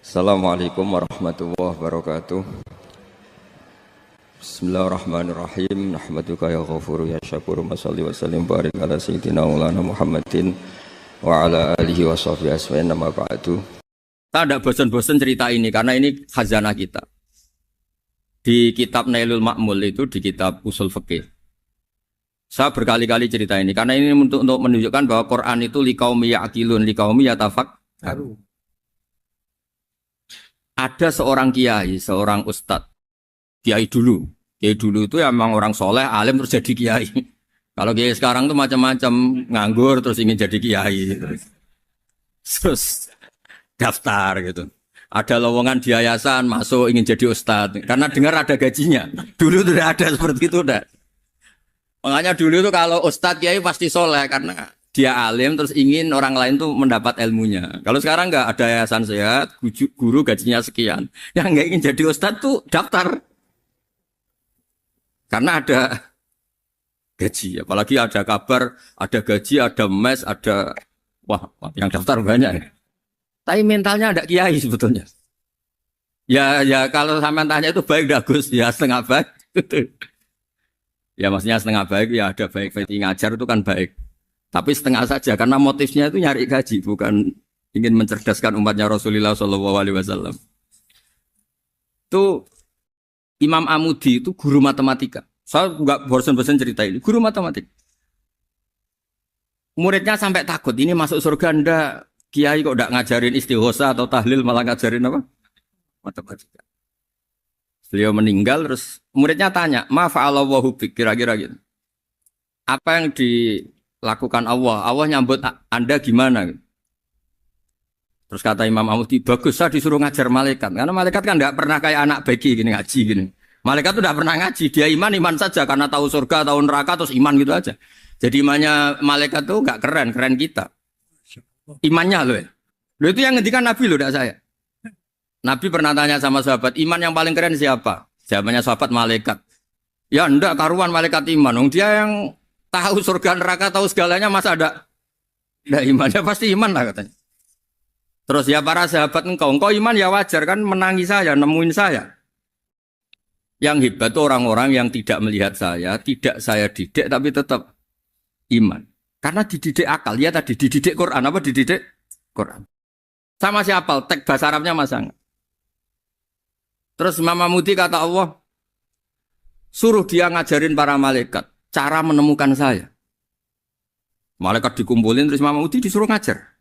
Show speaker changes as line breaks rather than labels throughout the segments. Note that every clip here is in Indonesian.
Assalamualaikum warahmatullahi wabarakatuh. Bismillahirrahmanirrahim. Nahmaduka ya ghafuru ya syakuru. Masalli wa sallim barik ala sayyidina maulana Muhammadin wa ala alihi wa sahbihi aswa'in nama ba'du. Kita tidak bosan-bosan cerita ini karena ini khazanah kita. Di kitab Nailul Ma'mul itu, di kitab Usul Fiqih, saya berkali-kali cerita ini karena ini untuk menunjukkan bahwa Quran itu liqaumi ya'qilun, liqaumi yatafakkarun. Ada seorang kiai, seorang ustadz, kiai dulu itu emang orang soleh, alim terus jadi kiai. Kalau kiai sekarang tuh macam-macam, nganggur terus ingin jadi kiai, terus daftar gitu. Ada lowongan di yayasan, masuk ingin jadi ustadz, karena dengar ada gajinya. Dulu tuh udah ada seperti itu udah. Makanya dulu tuh kalau ustadz kiai pasti soleh karena dia alim terus ingin orang lain tuh mendapat ilmunya. Kalau sekarang nggak ada yayasan sehat, guru gajinya sekian. Yang nggak ingin jadi ustadz tuh daftar. Karena ada gaji. Apalagi ada kabar, ada gaji, ada mes, ada... Wah, yang daftar banyak. Tapi mentalnya ada kiai sebetulnya. Ya kalau sampean tanya itu baik dah Gus. Ya setengah baik. Ya maksudnya setengah baik, ya ada baik. Ngajar itu kan baik. Tapi setengah saja karena motifnya itu nyari gaji, bukan ingin mencerdaskan umatnya Rasulullah SAW. Itu Imam Amudi itu guru matematika. Saya nggak bosan-bosan cerita ini. Guru matematika. Muridnya sampai takut, ini masuk surga ndak? Kiai kok ndak ngajarin istighosa atau tahlil, malah ngajarin apa? Matematika. Beliau meninggal terus muridnya tanya, ma fa'alallahu bik, kira-kira gitu. Apa yang dilakukan Allah? Allah nyambut Anda gimana? Terus kata Imam Amudi, bagus saya disuruh ngajar malaikat. Karena malaikat kan tidak pernah kayak anak bagi gini ngaji gini. Malaikat itu tidak pernah ngaji, dia iman saja karena tahu surga, tahu neraka terus iman gitu aja. Jadi imannya malaikat itu nggak keren kita. Imannya loh ya. Loh itu yang ngendikan Nabi loh, tidak saya. Nabi pernah tanya sama sahabat, iman yang paling keren siapa? Jawabannya sahabat malaikat. Ya enggak, karuan malaikat iman. Dia yang tahu surga neraka, tahu segalanya, masa ada imannya? Pasti iman lah katanya. Terus ya para sahabat engkau iman ya wajar kan menangi saya, nemuin saya. Yang hebat itu orang-orang yang tidak melihat saya, tidak saya didik tapi tetap iman. Karena dididik akal, ya tadi dididik Quran, apa dididik Quran. Sama siapa? Teks bahasa Arabnya masa enggak? Terus Imam Amudi kata Allah, suruh dia ngajarin para malaikat cara menemukan saya. Malaikat dikumpulin terus Imam Amudi disuruh ngajar.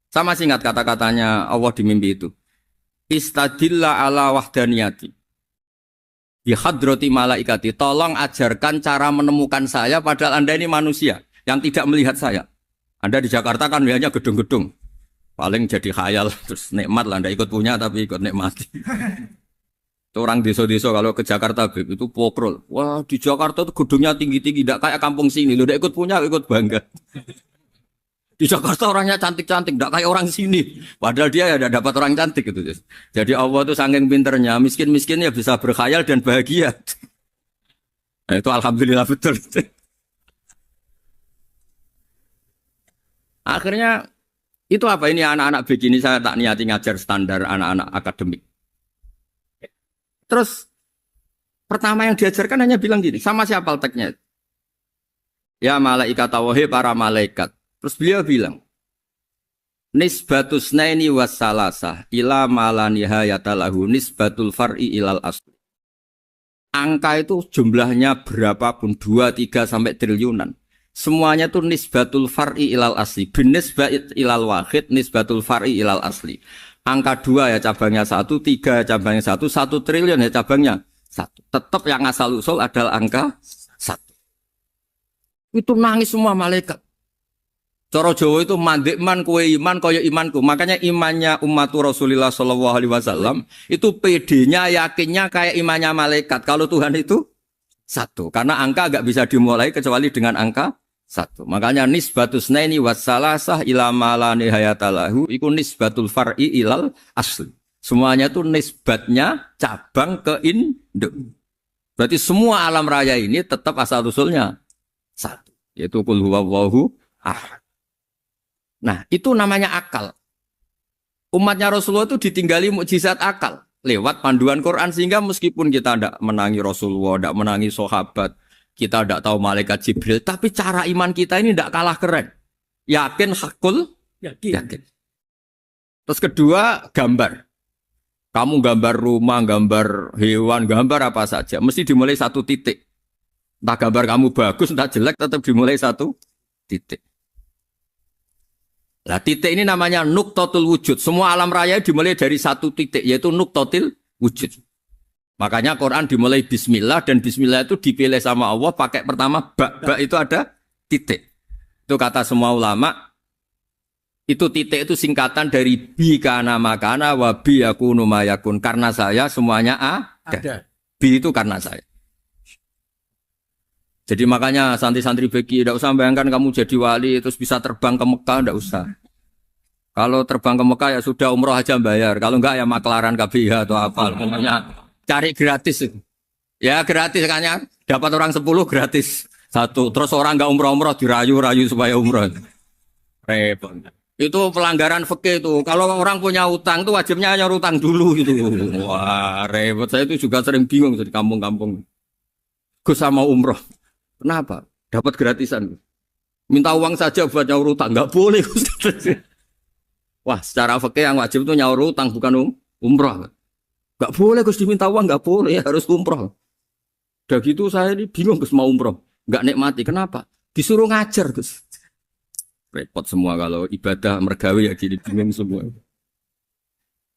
Sama singkat kata-katanya Allah di mimpi itu. Istadilla ala wahdaniyati. Bihadrati malaikati. Tolong ajarkan cara menemukan saya padahal Anda ini manusia yang tidak melihat saya. Anda di Jakarta kan lihatnya gedung-gedung. Paling jadi khayal terus nikmat lah Anda ikut punya tapi ikut nikmati. Orang desa-desa kalau ke Jakarta itu pokrol. Wah di Jakarta itu gedungnya tinggi-tinggi, tidak kayak kampung sini. Lu udah ikut punya, ikut bangga. Di Jakarta orangnya cantik-cantik, tidak kayak orang sini. Padahal dia ya dapat orang cantik gitu. Jadi Allah itu saking pinternya, miskin-miskin ya bisa berkhayal dan bahagia. Nah, itu alhamdulillah betul. Akhirnya itu apa ini anak-anak begini saya tak niati ngajar standar anak-anak akademik. Terus pertama yang diajarkan hanya bilang gini, sama siapa teknya? Ya malaikat wahi para malaikat. Terus beliau bilang, nisbatus naini wassalasah ila malanihayatalahu nisbatul far'i ilal asli. Angka itu jumlahnya berapapun, 2, 3 sampai triliunan. Semuanya itu nisbatul far'i ilal asli. Binisbat ilal wahid, nisbatul far'i ilal asli. Angka 2 ya cabangnya 1, 3 ya cabangnya 1, 1 triliun ya cabangnya 1. Tetap yang asal usul adalah angka 1. Itu nangis semua malaikat. Cara Jawa itu mandekman kue iman kaya imanku. Makanya imannya umatur Rasulullah SAW itu PD-nya, yakinnya kayak imannya malaikat. Kalau Tuhan itu 1. Karena angka agak bisa dimulai kecuali dengan angka 1. Makanya nisbatus naini wassalasah ila malani hayatalahu iku nisbatul far'i ilal asli. Semuanya itu nisbatnya cabang ke induk. Berarti semua alam raya ini tetap asal usulnya 1. Yaitu qul huwallahu ahad. Nah, itu namanya akal. Umatnya Rasulullah itu ditinggali mukjizat akal lewat panduan Quran sehingga meskipun kita tidak menangi Rasulullah, tidak menangi sahabat, kita tidak tahu malaikat Jibril, tapi cara iman kita ini tidak kalah keren. Yakin hakul, yakin. Terus kedua, gambar. Kamu gambar rumah, gambar hewan, gambar apa saja, mesti dimulai satu titik. Entah gambar kamu bagus, entah jelek, tetap dimulai satu titik. Nah, titik ini namanya nuktotul wujud. Semua alam raya dimulai dari satu titik, yaitu nuktotil wujud. Makanya Quran dimulai bismillah, dan bismillah itu dipilih sama Allah pakai pertama ba itu ada titik. Itu kata semua ulama, itu titik itu singkatan dari bi kana makana wa bi yakunu mayakun. Karena saya semuanya ada. Bi itu karena saya. Jadi makanya santri-santri beki tidak usah bayangkan kamu jadi wali terus bisa terbang ke Mekah, tidak usah. Kalau terbang ke Mekah ya sudah umroh aja bayar. Kalau enggak ya maklaran KBH atau apa. Pokoknya cari gratis. Ya gratis kan ya. Dapat orang 10 gratis. Satu. Terus orang enggak umroh-umroh dirayu-rayu supaya umroh. Repot. Itu pelanggaran fikih itu. Kalau orang punya utang itu wajibnya nyaur utang dulu gitu. Wah repot. Saya itu juga sering bingung di kampung-kampung. Gus sama umroh. Kenapa? Dapat gratisan. Minta uang saja buat nyaur utang. Enggak boleh. Wah, secara fikih yang wajib itu nyaur utang bukan umroh. Enggak boleh Gus diminta uang, enggak boleh, harus umroh. Udah gitu saya ini bingung Gus mau umroh. Enggak nikmati. Kenapa? Disuruh ngajar Gus. Repot semua kalau ibadah mergawe ya jadi bingung semua.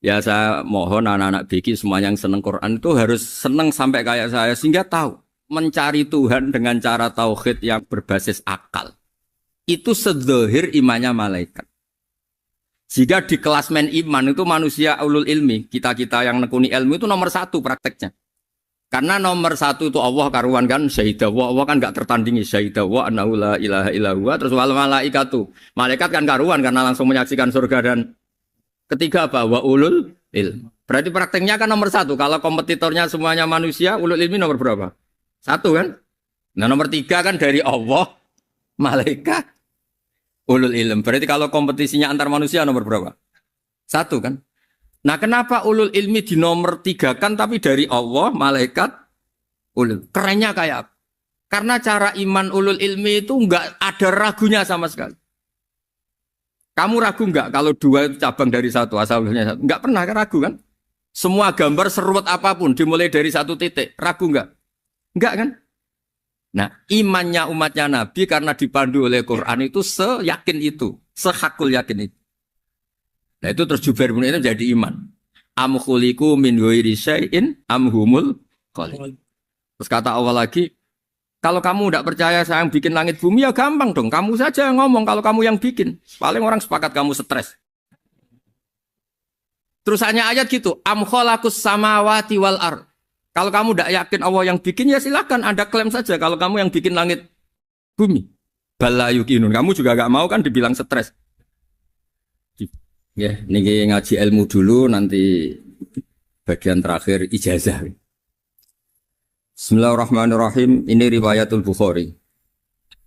Ya saya mohon anak-anak BK semua yang seneng Quran itu harus seneng sampai kayak saya sehingga tahu mencari Tuhan dengan cara tauhid yang berbasis akal. Itu sedzahir imannya malaikat. Jika di klasmen iman itu manusia ulul ilmi, kita-kita yang nekuni ilmu itu nomor 1 prakteknya. Karena nomor 1 itu Allah karuan kan, syahidah wa, Allah kan gak tertandingi, syahidah wa annahu la ilaha illallah, terus wal malaikatu. Malaikat kan karuan karena langsung menyaksikan surga, dan ketiga apa? Wa ulul ilmi. Berarti prakteknya kan nomor 1. Kalau kompetitornya semuanya manusia, ulul ilmi nomor berapa? 1 kan? Nah nomor 3 kan dari Allah, malaikat, ulul ilm. Berarti kalau kompetisinya antar manusia nomor berapa? 1 kan? Nah kenapa ulul ilmi di nomor 3 kan tapi dari Allah, malaikat, ulul. Kerennya kayak apa? Karena cara iman ulul ilmi itu enggak ada ragunya sama sekali. Kamu ragu enggak kalau 2 itu cabang dari 1, asalnya 1? Enggak pernah ragu kan? Semua gambar seruat apapun dimulai dari 1 titik. Ragu enggak? Enggak kan? Nah, imannya umatnya Nabi karena dipandu oleh Quran itu seyakin itu, sehakul yakin itu. Nah, itu terus Jubair bin itu jadi iman. Am khuliqu min ghairi syai'in am humul khaliq. Terus kata Allah lagi, kalau kamu tidak percaya saya yang bikin langit bumi ya gampang dong, kamu saja yang ngomong kalau kamu yang bikin. Paling orang sepakat kamu stres. Terus hanya ayat gitu, am khalaqus samawati wal ardh. Kalau kamu tidak yakin Allah yang bikin, ya silakan Anda klaim saja kalau kamu yang bikin langit bumi. Bala yukinun. Kamu juga gak mau kan dibilang stres. Ya, ini ngaji ilmu dulu, nanti bagian terakhir ijazah. Bismillahirrahmanirrahim. Ini riwayatul Bukhari.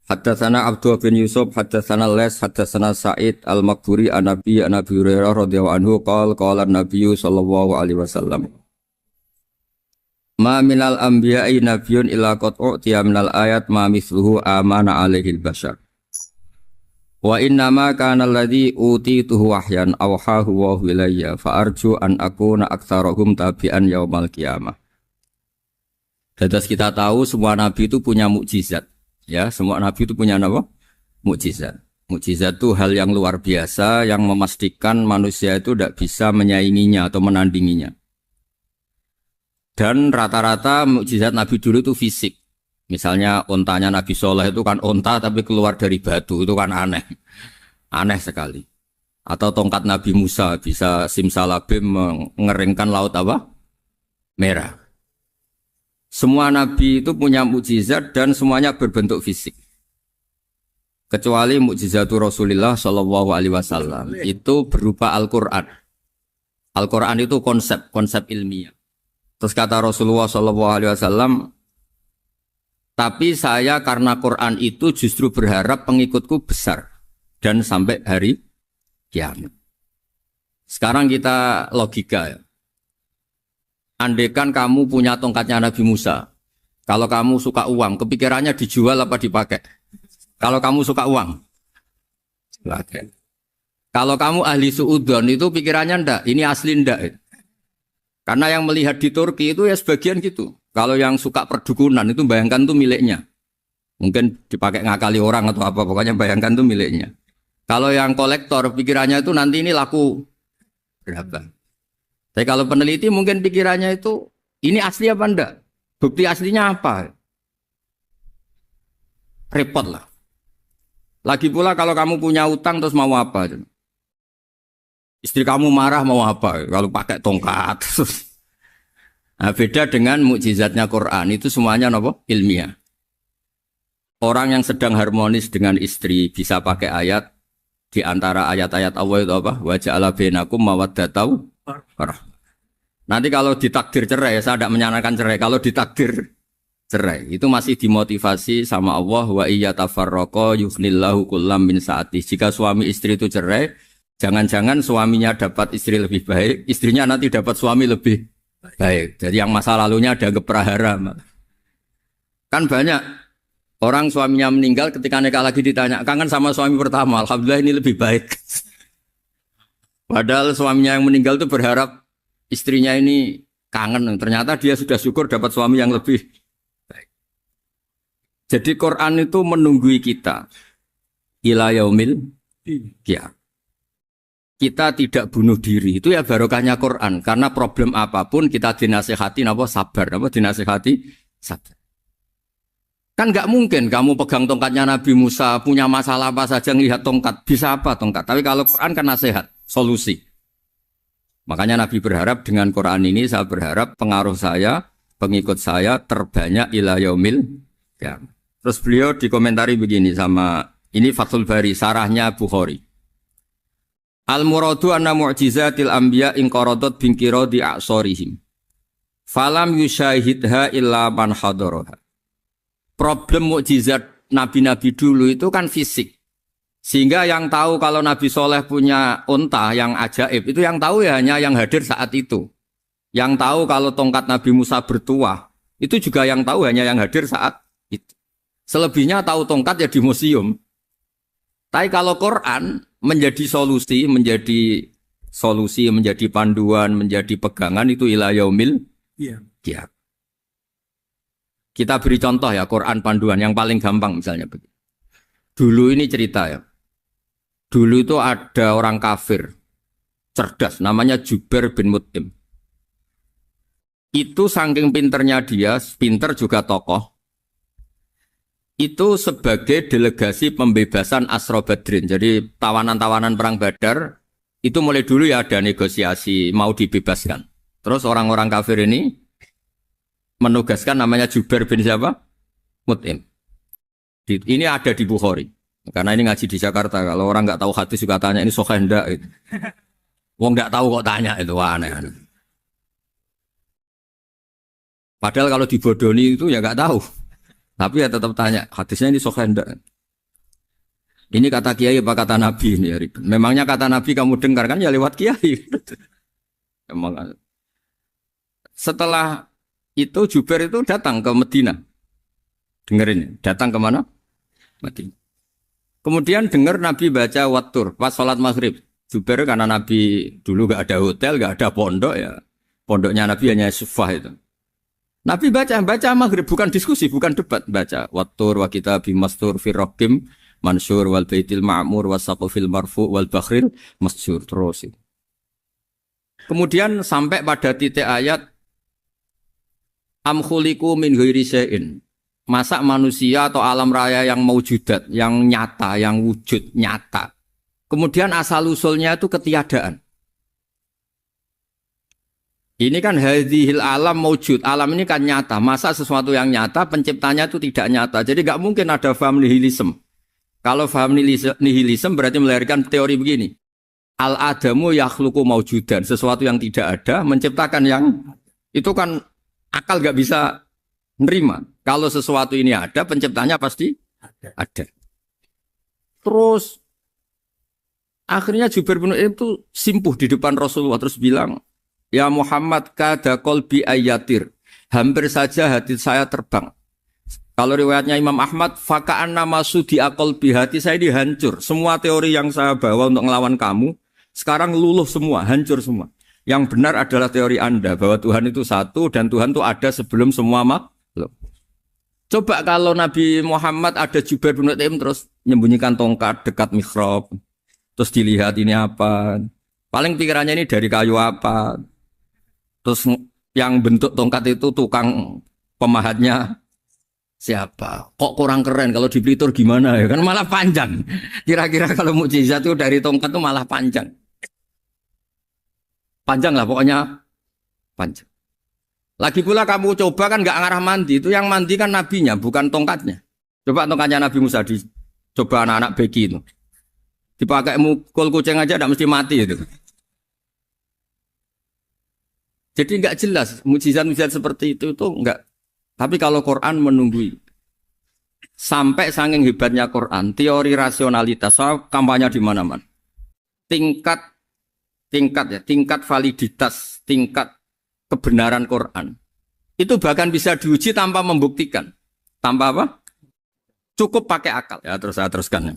Haddatsana Abdullah bin Yusuf, haddatsana Les, haddatsana Sa'id al-Maqburi an-Nabi Hurairah radhiyallahu anhu qala an-Nabiy sallallahu alaihi wasallam. Ma minal anbiya'i nabiyyun illa qad u'tiya minal ayat ma mithluhu amana alaihil bashar. Wa innama kana alladhi utituhu wahyan awhahu wa ilayya fa arju an akuna aktsarahum tabi'an yaumal qiyamah. Dados kita tahu semua nabi itu punya mukjizat. Ya, semua nabi itu punya apa? Mukjizat. Mukjizat itu hal yang luar biasa yang memastikan manusia itu tidak bisa menyainginya atau menandinginya. Dan rata-rata mukjizat Nabi dulu itu fisik. Misalnya ontanya Nabi Soleh itu kan onta tapi keluar dari batu, itu kan aneh. Aneh sekali. Atau tongkat Nabi Musa bisa simsalabim mengeringkan laut apa? Merah. Semua Nabi itu punya mukjizat dan semuanya berbentuk fisik. Kecuali mukjizatul Rasulullah Shallallahu Alaihi Wasallam itu berupa Al-Quran. Al-Quran itu konsep ilmiah. Terus kata Rasulullah SAW, tapi saya karena Quran itu justru berharap pengikutku besar dan sampai hari kiamat. Sekarang kita logika ya. Andekan kamu punya tongkatnya Nabi Musa. Kalau kamu suka uang, kepikirannya dijual apa dipakai? Kalau kamu suka uang, pakai. Kalau kamu ahli suudon itu pikirannya ndak, ini asli ndak. Karena yang melihat di Turki itu ya sebagian gitu. Kalau yang suka perdukunan itu bayangkan tuh miliknya. Mungkin dipakai ngakali orang atau apa, pokoknya bayangkan tuh miliknya. Kalau yang kolektor pikirannya itu nanti ini laku berapa. Tapi kalau peneliti mungkin pikirannya itu ini asli apa enggak? Bukti aslinya apa? Repot lah. Lagi pula kalau kamu punya utang terus mau apa? Istri kamu marah mau apa? Kalau pakai tongkat. Nah, beda dengan mukjizatnya Quran itu semuanya apa? Ilmiah. Orang yang sedang harmonis dengan istri bisa pakai ayat di antara ayat-ayat Allah itu apa? Wa ja'ala bainakum mawaddatan. Nanti kalau ditakdir cerai, saya tidak menyarankan cerai. Kalau ditakdir cerai, itu masih dimotivasi sama Allah. Wa iya tafarroqa yughnillahu kullam min saati. Jika suami istri itu cerai, jangan-jangan suaminya dapat istri lebih baik, istrinya nanti dapat suami lebih baik. Jadi yang masa lalunya ada keprahara. Kan banyak orang suaminya meninggal ketika nikah lagi ditanya, kangen sama suami pertama, alhamdulillah ini lebih baik. Padahal suaminya yang meninggal itu berharap istrinya ini kangen, ternyata dia sudah syukur dapat suami yang lebih baik. Jadi Quran itu menunggui kita ila yaumil qiyamah. Kita tidak bunuh diri, itu ya barokahnya Quran. Karena problem apapun kita dinasihati apa sabar, apa dinasihati sabar. Kan nggak mungkin kamu pegang tongkatnya Nabi Musa, punya masalah apa saja ngelihat tongkat, bisa apa tongkat. Tapi kalau Quran kan nasihat, solusi. Makanya Nabi berharap dengan Quran ini, saya berharap pengaruh saya, pengikut saya terbanyak ila yaumil qiyamah. Terus beliau dikomentari begini sama, ini Fathul Bari, sarahnya Bukhari. Al-muradu anna mu'jizatil anbiya inqaradat binqiradi a'sorihim. Falam yusyahidha illa man hadaraha. Problem mukjizat nabi-nabi dulu itu kan fisik. Sehingga yang tahu kalau Nabi Soleh punya unta yang ajaib, itu yang tahu ya hanya yang hadir saat itu. Yang tahu kalau tongkat Nabi Musa bertuah, itu juga yang tahu hanya yang hadir saat itu. Selebihnya tahu tongkat ya di museum. Tapi kalau Quran menjadi solusi, menjadi panduan, menjadi pegangan itu ila yaumil qiyamah. Kita beri contoh ya Quran panduan yang paling gampang misalnya begini. Dulu ini cerita ya. Dulu itu ada orang kafir cerdas namanya Jubair bin Mut'im. Itu saking pinternya dia, pinter juga tokoh. Itu sebagai delegasi pembebasan Asra Badrin. Jadi tawanan-tawanan perang Badar itu mulai dulu ya ada negosiasi mau dibebaskan. Terus orang-orang kafir ini menugaskan namanya Jubair bin siapa? Mut'im. Ini ada di Bukhari. Karena ini ngaji di Jakarta. Kalau orang nggak tahu hadis juga tanya ini sahih enggak gitu. Wong nggak tahu kok tanya itu aneh. Padahal kalau dibodoni itu ya nggak tahu. Tapi ya tetap tanya hadisnya ini sahih enggak. Ini kata kiai apa kata nabi ini ya. Memangnya kata nabi kamu dengar kan ya lewat kiai. Emang. Setelah itu Jubair itu datang ke Medina. Dengerin, datang ke mana? Medina. Kemudian dengar Nabi baca Wattur pas sholat maghrib. Jubair karena Nabi dulu gak ada hotel, gak ada pondok ya. Pondoknya Nabi hanya sufah itu. Nabi baca maghrib, bukan diskusi, bukan debat. Baca Wattur wa kitabim mastur firrokim mansur wal baitil ma'mur wasaqufil marfu wal bakhril masjur. Terus. Kemudian sampai pada titik ayat am khuliqu min ghairi syai'in. Masa manusia atau alam raya yang maujudat, yang nyata, yang wujud nyata. Kemudian asal-usulnya itu ketiadaan. Ini kan hadhil alam maujud. Alam ini kan nyata. Masa sesuatu yang nyata, penciptanya itu tidak nyata. Jadi nggak mungkin ada faham nihilisme. Kalau faham nihilisme berarti melahirkan teori begini. Al-adamu yakhluqu maujudan. Sesuatu yang tidak ada, menciptakan yang... Itu kan akal nggak bisa nerima. Kalau sesuatu ini ada, penciptanya pasti ada. Terus Akhirnya Jubair bin Mut'im itu simpuh di depan Rasulullah terus bilang, "Ya Muhammad, kada qalbi ayatir." Hampir saja hati saya terbang. Kalau riwayatnya Imam Ahmad, faka'an nama sudi qalbi, hati saya dihancur. Semua teori yang saya bawa untuk ngelawan kamu sekarang luluh semua, hancur semua. Yang benar adalah teori Anda bahwa Tuhan itu satu dan Tuhan itu ada sebelum semua makhluk. Coba kalau Nabi Muhammad ada Jubair bin Mut'im terus menyembunyikan tongkat dekat mihrab, terus dilihat ini apa? Paling pikirannya ini dari kayu apa? Terus yang bentuk tongkat itu tukang pemahatnya siapa? Kok kurang keren kalau di Blitur gimana ya? Kan malah panjang. Kira-kira kalau mukjizat itu dari tongkat itu malah panjang. Panjang lah pokoknya panjang. Lagi pula kamu coba kan nggak ngarah mandi, itu yang mandi kan nabinya bukan tongkatnya. Coba tongkatnya Nabi Musa coba anak-anak beki itu. Dipakai mukul kucing aja tidak mesti mati itu. Jadi nggak jelas mukjizat-mukjizat seperti itu nggak. Tapi kalau Quran menunggui sampai saking hebatnya Quran, teori rasionalitas soal kampanye di mana-mana. Tingkat validitas, tingkat kebenaran Quran itu bahkan bisa diuji tanpa membuktikan. Tanpa apa? Cukup pakai akal. Ya terus saya teruskan.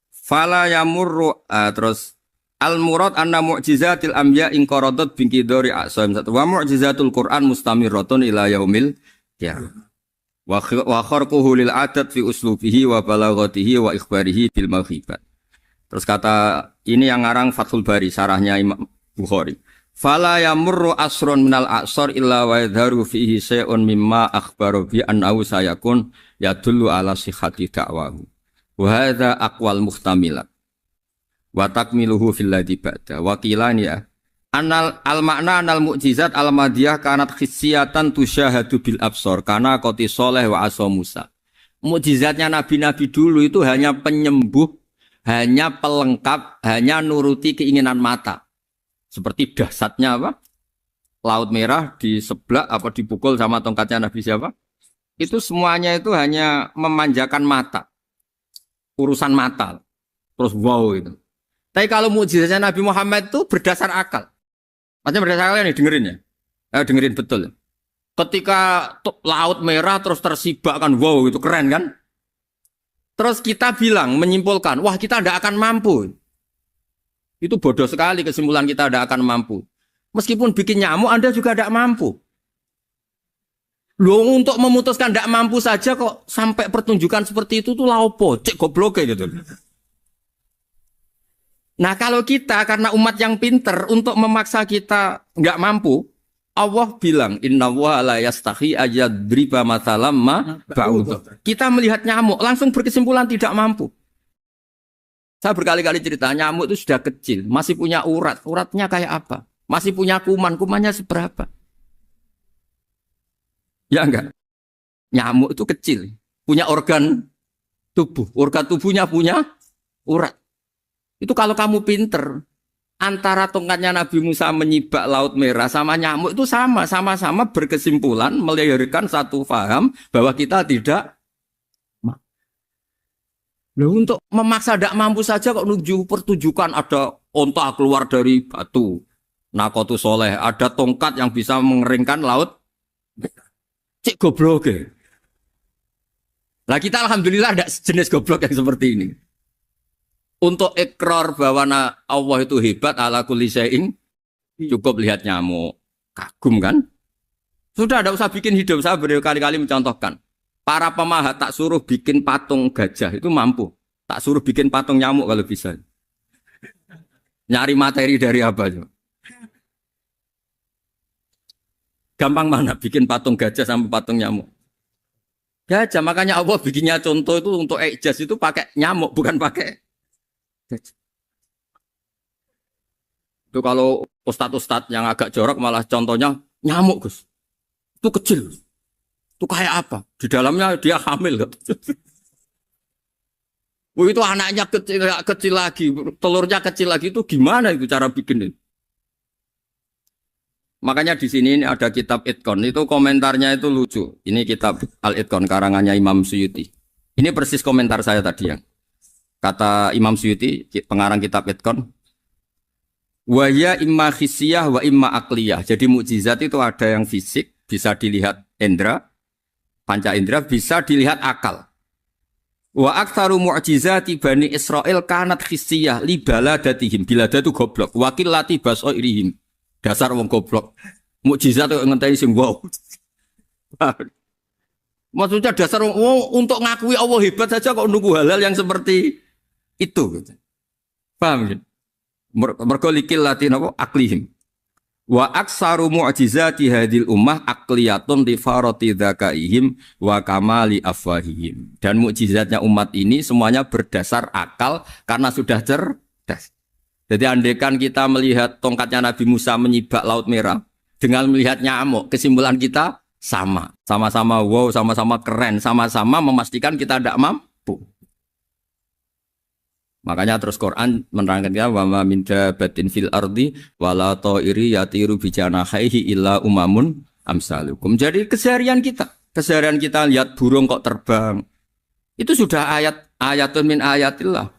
Fala yamurru terus al-murad anna mu'jizatil anbiya in qaradat binqidari a'sam wa mu'jizatul Qur'an mustamirratun ila yaumil qiyamah. Wa kharquhu lil adat fi uslubihi wa balaghatihi wa ikhbarihi bil maghibat. Terus kata ini yang ngarang Fathul Bari sarahnya Imam Bukhari. Fala yamurru asrun minal a'sar illa wa yadharu fihi syai'un mimma akhbaru bi annahu sayakun yadullu ala sihhati da'wahu. Wa hadza aqwal muhtamilat. Wa takmiluhu fil ladzi ba'da wa qilani ya anal al makna anal mukjizat al madiyah kanat khissiyatan tusyahadu bil absar kana qoti soleh wa asa Musa. Mukjizatnya nabi-nabi dulu itu hanya penyembuh, hanya pelengkap, hanya nuruti keinginan mata. Seperti dahsyatnya apa? Laut Merah diseblak apa dipukul sama tongkatnya Nabi siapa? Itu semuanya itu hanya memanjakan mata. Urusan mata. Terus wow itu. Tapi kalau mukjizatnya Nabi Muhammad itu berdasar akal. Maksudnya berdasar akal nih dengerin ya. Dengerin betul. Ketika Laut Merah terus tersibak kan wow itu keren kan. Terus kita bilang menyimpulkan wah kita tidak akan mampu. Itu bodoh sekali kesimpulan kita tidak akan mampu. Meskipun bikin nyamuk Anda juga tidak mampu. Loh untuk memutuskan tidak mampu saja kok sampai pertunjukan seperti itu tuh laopo cek goblok gitu. Nah kalau kita karena umat yang pinter untuk memaksa kita nggak mampu, Allah bilang Inna wa la yastahi ayadriba mathalam ma ba'ud. Kita melihat nyamuk langsung berkesimpulan tidak mampu. Saya berkali-kali cerita nyamuk itu sudah kecil, masih punya urat, uratnya kayak apa? Masih punya kuman, kumannya seberapa? Ya enggak? Nyamuk itu kecil, punya organ tubuhnya punya urat. Itu kalau kamu pinter, antara tongkatnya Nabi Musa menyibak Laut Merah sama nyamuk itu sama-sama berkesimpulan melahirkan satu faham bahwa kita tidak mampu. Loh, untuk memaksa tidak mampu saja kok menuju pertunjukan ada onta keluar dari batu. Nakotu soleh, ada tongkat yang bisa mengeringkan laut. Cik goblok ya. Lah kita alhamdulillah ada jenis goblok yang seperti ini. Untuk ikrar bahwa Allah itu hebat ala kulli syai'in cukup lihat nyamuk. Kagum kan? Sudah tidak usah bikin hidup. Saya berkali-kali mencontohkan. Para pemahat tak suruh bikin patung gajah itu mampu. Tak suruh bikin patung nyamuk kalau bisa. Nyari materi dari apa? Gampang mana bikin patung gajah sama patung nyamuk? Gajah, makanya Allah bikinnya contoh itu untuk ijaz itu pakai nyamuk bukan pakai. Itu kalau ustadz-ustadz yang agak jorok malah contohnya nyamuk Gus. Itu kecil. Itu kayak apa? Di dalamnya dia hamil. Itu anaknya kecil lagi, telurnya kecil lagi itu gimana itu cara bikin itu? Makanya di sini ini ada kitab Itqon itu komentarnya itu lucu. Ini kitab Al-Itqon karangannya Imam Suyuti. Ini persis komentar saya tadi yang. Kata Imam Suyuti, pengarang kitab Itqan, wa ya imma khissiyah wa imma akliyah. Jadi mukjizat itu ada yang fisik, bisa dilihat indra, panca indra, bisa dilihat akal. Wa aktsaru mu'jizati Bani Israil kanat khissiyah li baladatihim. Bilada itu goblok. Wakil lati basoirihim. Dasar wong goblok. Mukjizat itu ngenteni sing wow. Maksudnya dasar wong untuk ngakui Allah hebat saja kok nunggu hal-hal yang seperti itu. Paham ya? Mergo likil lati napa aklihim. Wa aksaru mu'jizati hadil ummah akliyatun li farati dzakaihim wa kamali afwahihim. Dan mukjizatnya umat ini semuanya berdasar akal karena sudah cerdas. Jadi andaikan kita melihat tongkatnya Nabi Musa menyibak Laut Merah dengan melihat nyamuk, kesimpulan kita sama. Sama-sama wow, sama-sama keren, sama-sama memastikan kita tidak mampu. Makanya terus Quran menerangkan wa ma min dabatin fil ardi wala ta'iri yatiru bi janahihi illa umamun amsalukum. Jadi keseharian kita lihat burung kok terbang. Itu sudah ayatun min ayatillah.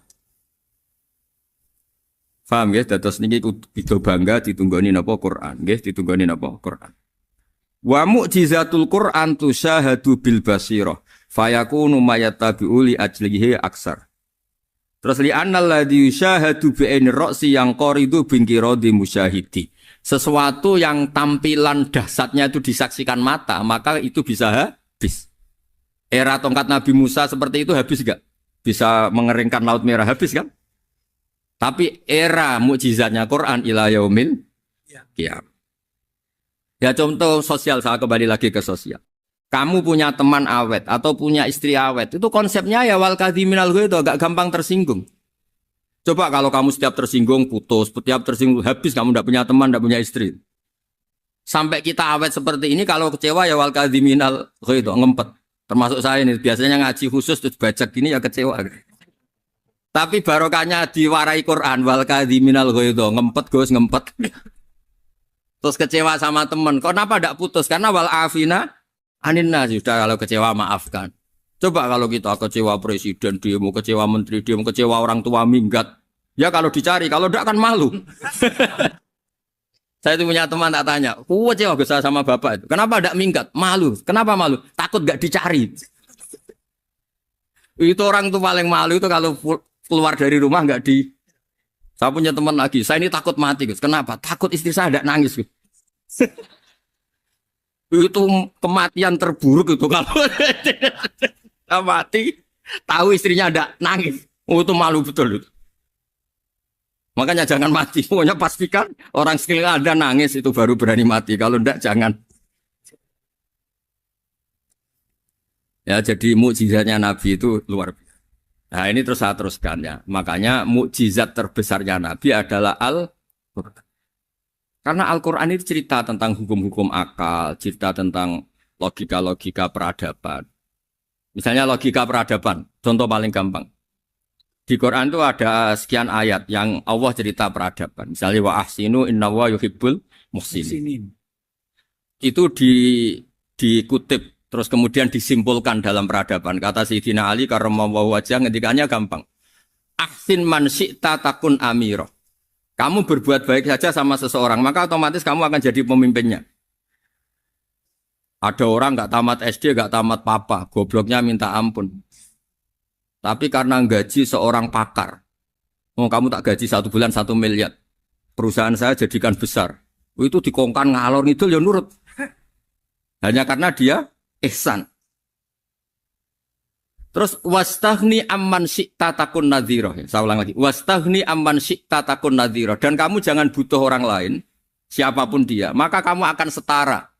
Paham ya? Dados niki kudu bangga ditunggoni napa Quran, nggih ditunggoni napa Quran. Wa mu'jizatul Quran tusyahadu bil basirah fayakunu mayatabi'u li ajlihi aksar. Terus li annal ladzi yusyahadu bi aini ra'si yang qaridu bingkiradi musyahidi. Sesuatu yang tampilan dahsyatnya itu disaksikan mata, maka itu bisa habis. Era tongkat Nabi Musa seperti itu habis enggak? Bisa mengeringkan Laut Merah habis kan? Tapi era mukjizatnya Quran ila yaumil qiyamah. Ya contoh sosial, saya kembali lagi ke sosial. Kamu punya teman awet atau punya istri awet, itu konsepnya ya wal kadhiminal ghaidh, agak gampang tersinggung. Coba kalau kamu setiap tersinggung putus, setiap tersinggung habis, kamu tidak punya teman, tidak punya istri. Sampai kita awet seperti ini, kalau kecewa ya wal kadhiminal ghaidh, ngempet. Termasuk saya ini, biasanya ngaji khusus terus baca gini ya kecewa. Tapi barokahnya diwarai Quran wal kadhiminal ghaidh, ngempet Gus, ngempet. Terus kecewa sama teman, kenapa tidak putus? Karena wal afina Aninna sudah kalau kecewa maafkan. Coba kalau kita kecewa presiden demo, kecewa menteri demo, kecewa orang tua minggat. Ya kalau dicari, kalau tidak kan malu. Saya itu punya teman tak tanya, kecewa besar sama bapak itu. Kenapa tidak minggat? Malu. Kenapa malu? Takut gak dicari. Itu orang tuh paling malu itu kalau keluar dari rumah nggak di. Saya punya teman lagi, saya ini takut mati Gus. Kenapa? Takut istri saya tidak nangis Gus. Itu kematian terburuk itu kalau mati tahu istrinya ada nangis, itu malu betul itu. Makanya jangan mati, pokoknya pastikan orang sekeliling ada nangis itu baru berani mati, kalau enggak jangan. Ya jadi mukjizatnya Nabi itu luar biasa. Nah ini terus saya teruskan ya, makanya mukjizat terbesarnya Nabi adalah Al-Quran. Karena Al-Quran itu cerita tentang hukum-hukum akal, cerita tentang logika-logika peradaban. Misalnya logika peradaban, contoh paling gampang. Di Quran itu ada sekian ayat yang Allah cerita peradaban. Misalnya wa ahsinu innallaha yuhibbul muhsinin. Itu dikutip, terus kemudian disimpulkan dalam peradaban. Kata Sayyidina Ali karramallahu wajhah ngendikannya gampang. Ahsin man syi'ta takun amira. Kamu berbuat baik saja sama seseorang, maka otomatis kamu akan jadi pemimpinnya. Ada orang nggak tamat SD, nggak tamat papa, gobloknya minta ampun. Tapi karena gaji seorang pakar, kamu tak gaji 1 bulan 1 miliar, perusahaan saya jadikan besar. Itu dikongkan ngalor ngidul ya nurut. Hanya karena dia ihsan. Terus wastaghni amman syi'ta takun nadhira. Saya ulang lagi. Wastaghni amman syi'ta takun nadhira. Dan kamu jangan butuh orang lain, siapapun dia, maka kamu akan setara.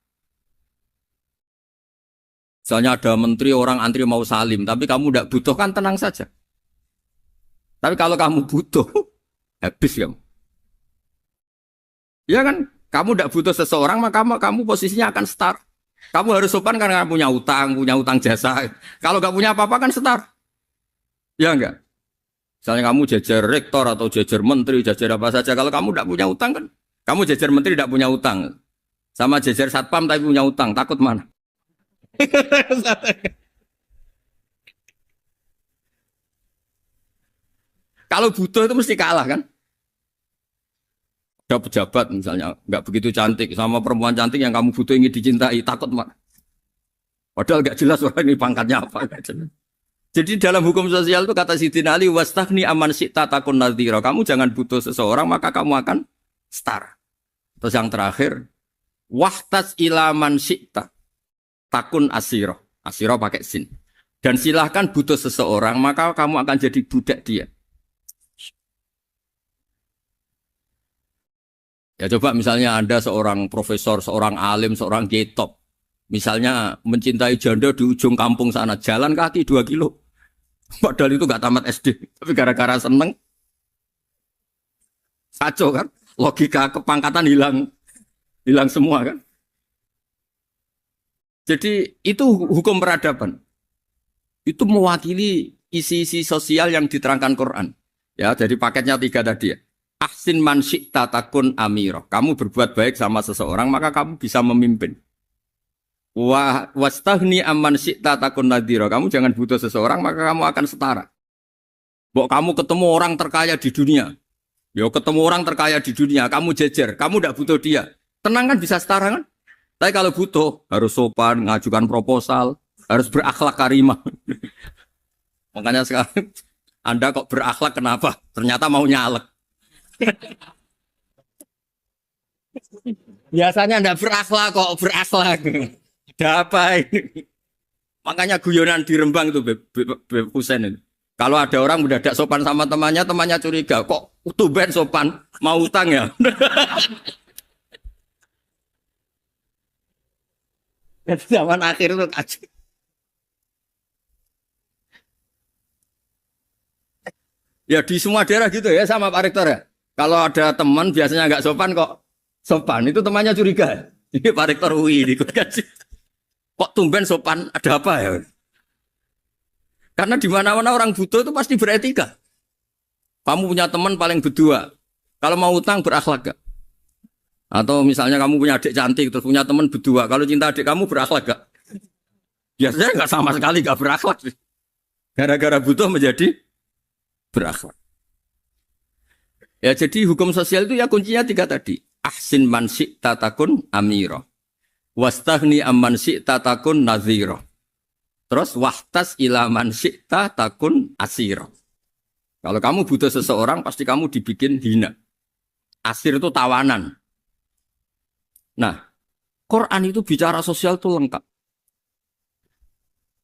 Misalnya ada menteri orang antri mau salim, tapi kamu tidak butuh kan tenang saja. Tapi kalau kamu butuh, habis kamu. Ya kan? Kamu tidak butuh seseorang, maka kamu posisinya akan setara. Kamu harus sopan karena punya utang jasa. Kalau nggak punya apa-apa kan setar. Ya enggak? Misalnya kamu jajar rektor atau jajar menteri, jajar apa saja. Kalau kamu tidak punya utang kan, kamu jajar menteri tidak punya utang. Sama jajar satpam tapi punya utang, takut mana? Kalau butuh itu mesti kalah kan? Ada pejabat misalnya nggak begitu cantik sama perempuan cantik yang kamu butuh ingin dicintai, takut mak. Padahal nggak jelas orang ini pangkatnya apa. Jadi dalam hukum sosial itu kata Sidin Ali, wastahni aman syi'ta takun nadhira. Kamu jangan butuh seseorang maka kamu akan setara. Terus yang terakhir, wahtas ilaman syi'ta takun asiro. Asiro pakai sin. Dan silahkan butuh seseorang maka kamu akan jadi budak dia. Ya coba misalnya Anda seorang profesor, seorang alim, seorang kiai top. Misalnya mencintai janda di ujung kampung sana, jalan kaki 2 kilo. Padahal itu gak tamat SD. Tapi gara-gara seneng, kacau kan? Logika kepangkatan hilang semua kan? Jadi itu hukum peradaban. Itu mewakili isi-isi sosial yang diterangkan Quran. Ya, jadi paketnya 3 tadi ya. Ahsin man syi'ta takun amiro. Kamu berbuat baik sama seseorang, maka kamu bisa memimpin. Wastahni amman syi'ta takun nadhira. Kamu jangan butuh seseorang, maka kamu akan setara. Bok kamu ketemu orang terkaya di dunia. Yo ketemu orang terkaya di dunia, kamu jejer, kamu tidak butuh dia. Tenang kan bisa setara kan? Tapi kalau butuh, harus sopan, ngajukan proposal, harus berakhlak karimah. Makanya sekarang, Anda kok berakhlak kenapa? Ternyata mau nyalek. Biasanya Anda berakhlak kok berakhlak. Ada apa ini? Makanya guyonan di Rembang itu Beb Husein itu. Kalau ada orang mendadak sopan sama temannya, temannya curiga. Kok tumben sopan? Mau utang ya? Zaman akhir itu kacau. Ya di semua daerah gitu ya sama Pak Rektor ya. Kalau ada teman biasanya nggak sopan kok sopan, itu temannya curiga. Ini Pak Rektor UI ikut kaji. Kok tumben sopan? Ada apa ya? Karena di mana-mana orang butuh itu pasti beretika. Kamu punya teman paling berdua. Kalau mau utang berakhlak gak? Atau misalnya kamu punya adik cantik terus punya teman berdua. Kalau cinta adik kamu berakhlak gak? Biasanya nggak sama sekali nggak berakhlak. Gara-gara butuh menjadi berakhlak. Ya jadi hukum sosial itu ya kuncinya 3 tadi. Ahsin man syi'ta takun amiro. Wastahni amman syi'ta takun nadhiro. Terus wahtas ila man syi'ta takun asiro. Kalau kamu butuh seseorang pasti kamu dibikin hina. Asir itu tawanan. Nah, Quran itu bicara sosial itu lengkap.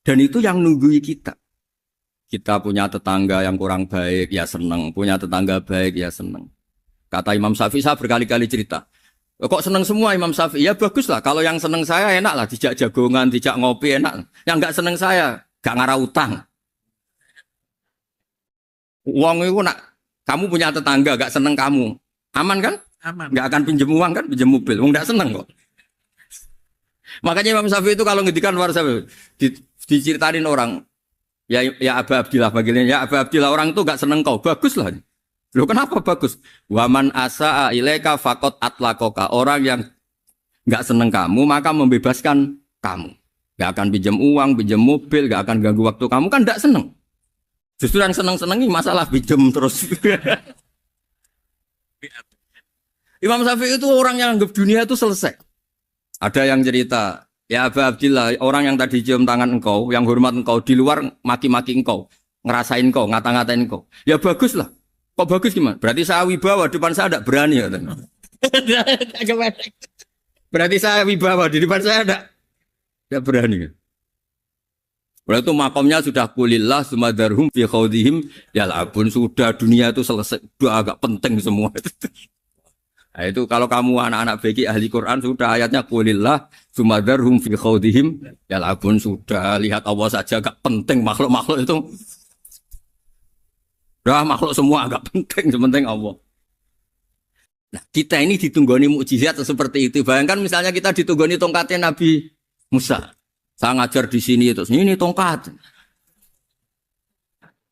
Dan itu yang nunggui kita. Kita punya tetangga yang kurang baik, ya seneng. Punya tetangga baik, ya seneng. Kata Imam Syafi'i, saya berkali-kali cerita. Kok seneng semua Imam Syafi'i? Ya bagus lah. Kalau yang seneng saya enak lah. Dijak jagongan, dijak ngopi enak. Yang nggak seneng saya, gak ngarah utang. Uang itu nak, kamu punya tetangga gak seneng kamu. Aman kan? Aman. Gak akan pinjem uang kan? Pinjem mobil. Uang gak seneng kok. Makanya Imam Syafi'i itu kalau ngedikan luar Syafi'i, diceritain orang. Ya Aba Abdillah bagiannya. Ya Aba Abdillah orang itu gak seneng kau. Bagus lah. Loh kenapa bagus? Waman asa'a ilaika faqad atlaqaka. Orang yang gak seneng kamu maka membebaskan kamu. Gak akan pinjam uang, pinjam mobil, gak akan ganggu waktu kamu kan gak seneng. Justru yang seneng-senengi masalah pinjam terus. Imam Syafi'i itu orang yang anggap dunia itu selesai. Ada yang cerita, ya Aba Abdillah, orang yang tadi cium tangan engkau, yang hormat engkau, di luar maki-maki engkau, ngerasain engkau, ngata-ngatain engkau. Ya bagus lah. Kok bagus gimana? Berarti saya wibawa, depan saya tidak berani. Berarti saya wibawa, di depan saya tidak berani. Berarti itu makomnya sudah kulillah, sumadarhum fi khawdihim, yal'abun, sudah dunia itu selesai, sudah agak penting semua. Nah itu kalau kamu anak-anak beki ahli Quran, sudah ayatnya kulillah, sumadarhum fi khawdihim, yal'abun, sudah lihat Allah saja agak penting, makhluk-makhluk itu. Dah makhluk semua agak penting, sepenting Allah. Nah, kita ini ditunggoni mukjizat seperti itu. Bayangkan misalnya kita ditunggoni tongkatnya Nabi Musa. Saya ngajar di sini terus ini tongkat.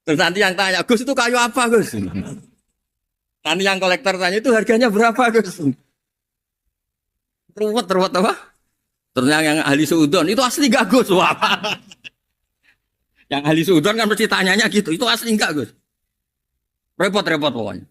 Terus nanti yang tanya, Gus itu kayu apa, Gus? Nanti yang kolektor tanya itu harganya berapa, Gus? Ruwet apa? Terus yang ahli suudon itu asli gak, Gus? Wah. Yang ahli suudon kan mesti tanyanya gitu, itu asli enggak, Gus? Repot-repot pokoknya.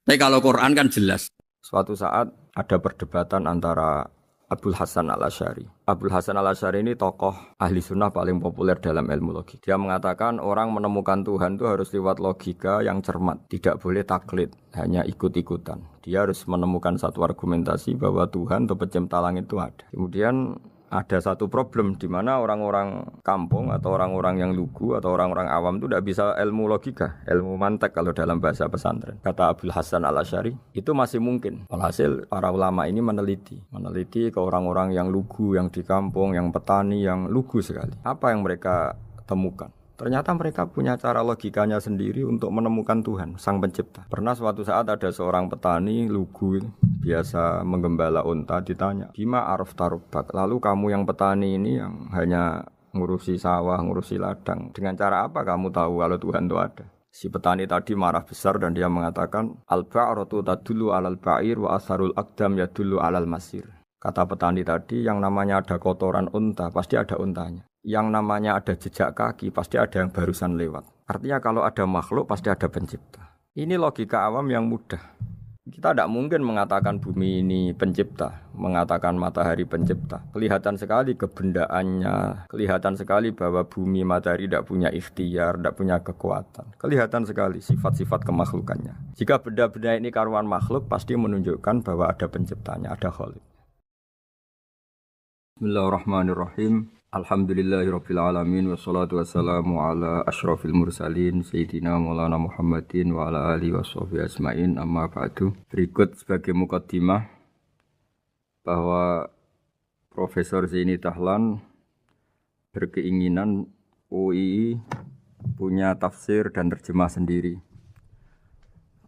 Tapi kalau Quran kan jelas. Suatu saat ada perdebatan antara Abul Hasan al-Asy'ari. Abul Hasan al-Asy'ari ini tokoh ahli sunnah paling populer dalam ilmu logik. Dia mengatakan orang menemukan Tuhan itu harus lewat logika yang cermat. Tidak boleh taklid, hanya ikut-ikutan. Dia harus menemukan satu argumentasi bahwa Tuhan atau pencipta langit itu ada. Kemudian ada satu problem di mana orang-orang kampung atau orang-orang yang lugu atau orang-orang awam itu tidak bisa ilmu logika, ilmu mantek kalau dalam bahasa pesantren. Kata Abul Hasan al-Asy'ari, itu masih mungkin. Alhasil para ulama ini meneliti ke orang-orang yang lugu, yang di kampung, yang petani, yang lugu sekali. Apa yang mereka temukan? Ternyata mereka punya cara logikanya sendiri untuk menemukan Tuhan, Sang Pencipta. Pernah suatu saat ada seorang petani lugu, biasa menggembala unta, ditanya, Bima araf tarubak, lalu kamu yang petani ini yang hanya ngurusi sawah, ngurusi ladang, dengan cara apa kamu tahu kalau Tuhan itu ada? Si petani tadi marah besar dan dia mengatakan, Al-ba'ratu tadullu alal ba'ir wa asharul aqdam yadullu alal masir. Kata petani tadi, yang namanya ada kotoran unta, pasti ada untanya. Yang namanya ada jejak kaki, pasti ada yang barusan lewat. Artinya kalau ada makhluk, pasti ada pencipta. Ini logika awam yang mudah. Kita tidak mungkin mengatakan bumi ini pencipta, mengatakan matahari pencipta. Kelihatan sekali kebendaannya, kelihatan sekali bahwa bumi matahari tidak punya ikhtiar, tidak punya kekuatan. Kelihatan sekali sifat-sifat kemakhlukannya. Jika benda-benda ini karuan makhluk, pasti menunjukkan bahwa ada penciptanya, ada khalik. Bismillahirrahmanirrahim. Alhamdulillahirabbil alamin wassalatu wassalamu ala asyrafil mursalin sayyidina Maulana Muhammadin wa ala alihi washabihi ajmain amma ba'du. Berikut sebagai mukaddimah bahwa Profesor Zaini Tahlan berkeinginan UII punya tafsir dan terjemah sendiri.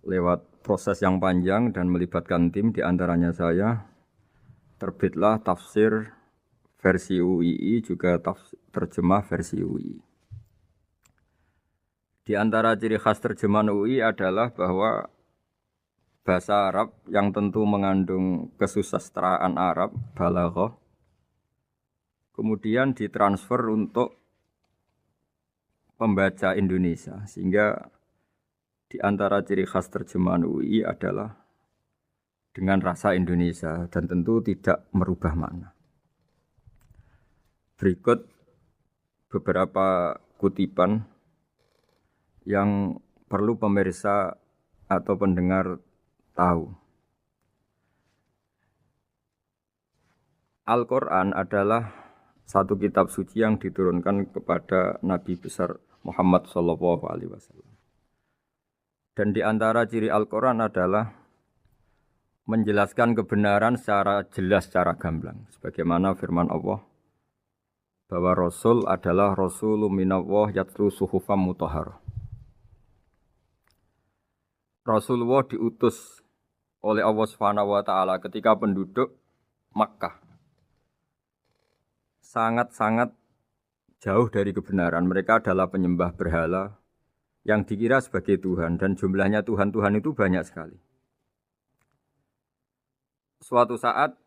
Lewat proses yang panjang dan melibatkan tim, di antaranya saya, terbitlah tafsir versi UII juga terjemah versi UII. Di antara ciri khas terjemahan UII adalah bahwa bahasa Arab yang tentu mengandung kesusastraan Arab, balaghah, kemudian ditransfer untuk pembaca Indonesia. Sehingga di antara ciri khas terjemahan UII adalah dengan rasa Indonesia dan tentu tidak merubah makna. Berikut beberapa kutipan yang perlu pemirsa atau pendengar tahu. Al-Quran adalah satu kitab suci yang diturunkan kepada Nabi besar Muhammad SAW. Dan di antara ciri Al-Quran adalah menjelaskan kebenaran secara jelas, secara gamblang. Sebagaimana firman Allah, bahwa Rasul adalah Rasulun minallah yatlu suhufam mutahharah. Rasulullah diutus oleh Allah Subhanahu wa taala ketika penduduk Makkah sangat-sangat jauh dari kebenaran. Mereka adalah penyembah berhala yang dikira sebagai Tuhan, dan jumlahnya Tuhan-Tuhan itu banyak sekali. Suatu saat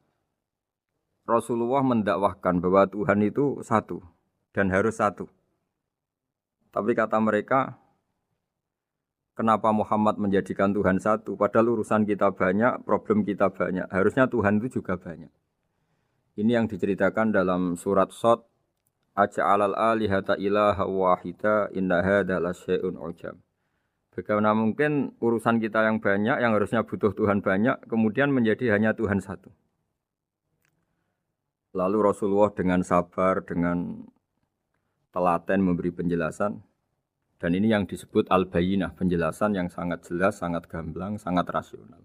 Rasulullah mendakwahkan bahwa Tuhan itu satu dan harus satu. Tapi kata mereka, kenapa Muhammad menjadikan Tuhan satu? Padahal urusan kita banyak, problem kita banyak. Harusnya Tuhan itu juga banyak. Ini yang diceritakan dalam surat Shad, Aja'alal alihata ilaha wahida inna hadza lasyai'un ujab. Bagaimana mungkin urusan kita yang banyak, yang harusnya butuh Tuhan banyak, kemudian menjadi hanya Tuhan satu. Lalu Rasulullah dengan sabar, dengan telaten memberi penjelasan. Dan ini yang disebut al-bayyinah, penjelasan yang sangat jelas, sangat gamblang, sangat rasional.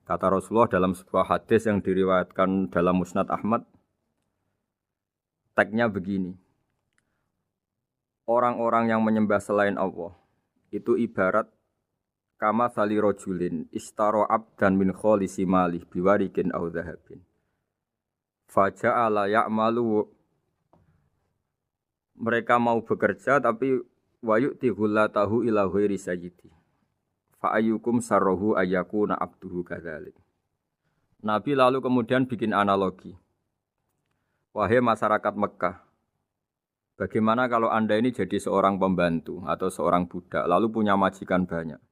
Kata Rasulullah dalam sebuah hadis yang diriwayatkan dalam Musnad Ahmad, tagnya begini, orang-orang yang menyembah selain Allah, itu ibarat kama sali rojulin istaro abdan min kholisi malih biwarikin au dhahabin. Faja'ala ya'malu, mereka mau bekerja tapi wayu'ti ghullatahu ila ghairi sayyidi. Fa'ayyukum sarrohu ayyakuna abduhu kadzalik. Nabi lalu kemudian bikin analogi. Wahai masyarakat Mekah, bagaimana kalau Anda ini jadi seorang pembantu atau seorang budak lalu punya majikan banyak.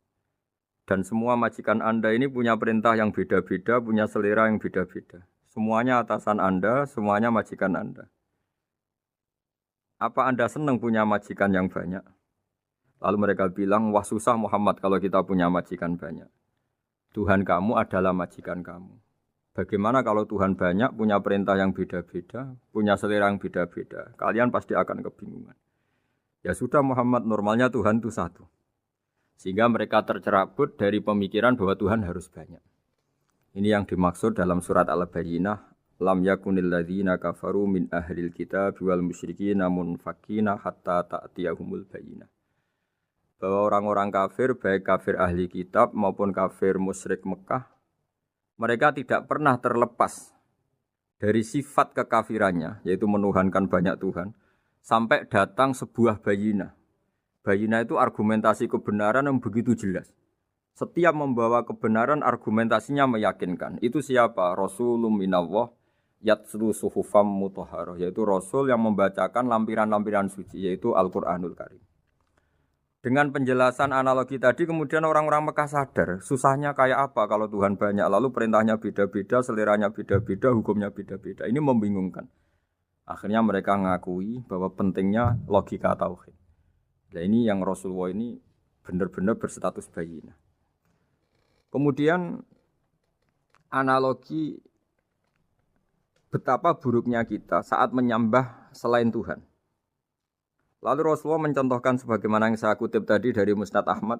Dan semua majikan Anda ini punya perintah yang beda-beda, punya selera yang beda-beda. Semuanya atasan Anda, semuanya majikan Anda. Apa Anda senang punya majikan yang banyak? Lalu mereka bilang, wah susah Muhammad kalau kita punya majikan banyak. Tuhan kamu adalah majikan kamu. Bagaimana kalau Tuhan banyak, punya perintah yang beda-beda, punya selera yang beda-beda? Kalian pasti akan kebingungan. Ya sudah Muhammad, normalnya Tuhan itu satu. Sehingga mereka tercerabut dari pemikiran bahwa Tuhan harus banyak. Ini yang dimaksud dalam surat Al-Bayyinah. Lam yakunil ladzina kafaru min ahlil kitab wal musyrikina munfakina hatta ta'tiyahumul bayyinah. Bahwa orang-orang kafir, baik kafir ahli kitab maupun kafir musyrik Mekah, mereka tidak pernah terlepas dari sifat kekafirannya, yaitu menuhankan banyak Tuhan, sampai datang sebuah bayinah. Bayinah itu argumentasi kebenaran yang begitu jelas. Setiap membawa kebenaran argumentasinya meyakinkan. Itu siapa? Rasulun minallah yatslu suhufam mutahharah, yaitu Rasul yang membacakan lampiran-lampiran suci, yaitu Al-Quranul Karim. Dengan penjelasan analogi tadi, kemudian orang-orang Mekah sadar, susahnya kayak apa kalau Tuhan banyak, lalu perintahnya beda-beda, seleranya beda-beda, hukumnya beda-beda. Ini membingungkan. Akhirnya mereka ngakui bahwa pentingnya logika tauhid. Nah ini yang Rasulullah ini benar-benar berstatus bayinah. Kemudian analogi betapa buruknya kita saat menyembah selain Tuhan. Lalu Rasulullah mencontohkan sebagaimana yang saya kutip tadi dari Musnad Ahmad.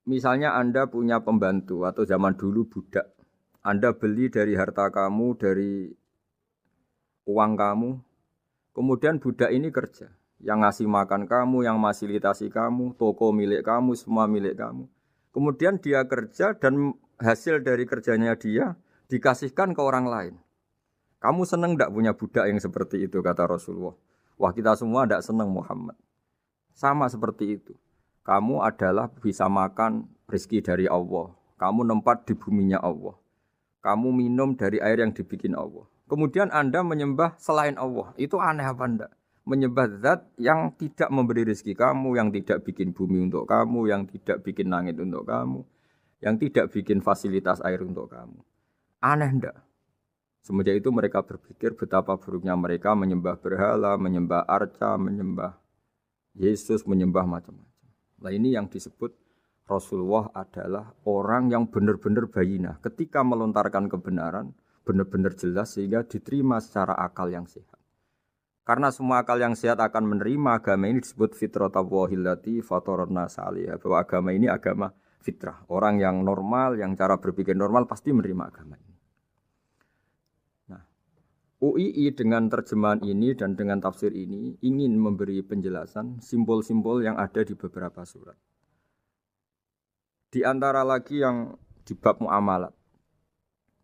Misalnya Anda punya pembantu atau zaman dulu budak. Anda beli dari harta kamu, dari uang kamu. Kemudian budak ini kerja. Yang ngasih makan kamu, yang fasilitasi kamu, toko milik kamu, semua milik kamu. Kemudian dia kerja dan hasil dari kerjanya dia dikasihkan ke orang lain. Kamu senang tidak punya budak yang seperti itu, kata Rasulullah. Wah kita semua tidak senang Muhammad. Sama seperti itu. Kamu adalah bisa makan rezeki dari Allah. Kamu nempat di buminya Allah. Kamu minum dari air yang dibikin Allah. Kemudian Anda menyembah selain Allah. Itu aneh apa enggak? Menyembah zat yang tidak memberi rezeki kamu, yang tidak bikin bumi untuk kamu, yang tidak bikin langit untuk kamu, yang tidak bikin fasilitas air untuk kamu. Aneh enggak? Semenjak itu mereka berpikir betapa buruknya mereka menyembah berhala, menyembah arca, menyembah Yesus, menyembah macam-macam. Nah ini yang disebut Rasulullah adalah orang yang benar-benar bayinah. Ketika melontarkan kebenaran, benar-benar jelas sehingga diterima secara akal yang sehat. Karena semua akal yang sehat akan menerima agama ini disebut fitratallahi fatarana salihah. Bahwa agama ini agama fitrah. Orang yang normal, yang cara berpikir normal pasti menerima agama ini. UII dengan terjemahan ini dan dengan tafsir ini ingin memberi penjelasan simbol-simbol yang ada di beberapa surat. Di antara lagi yang di bab muamalat.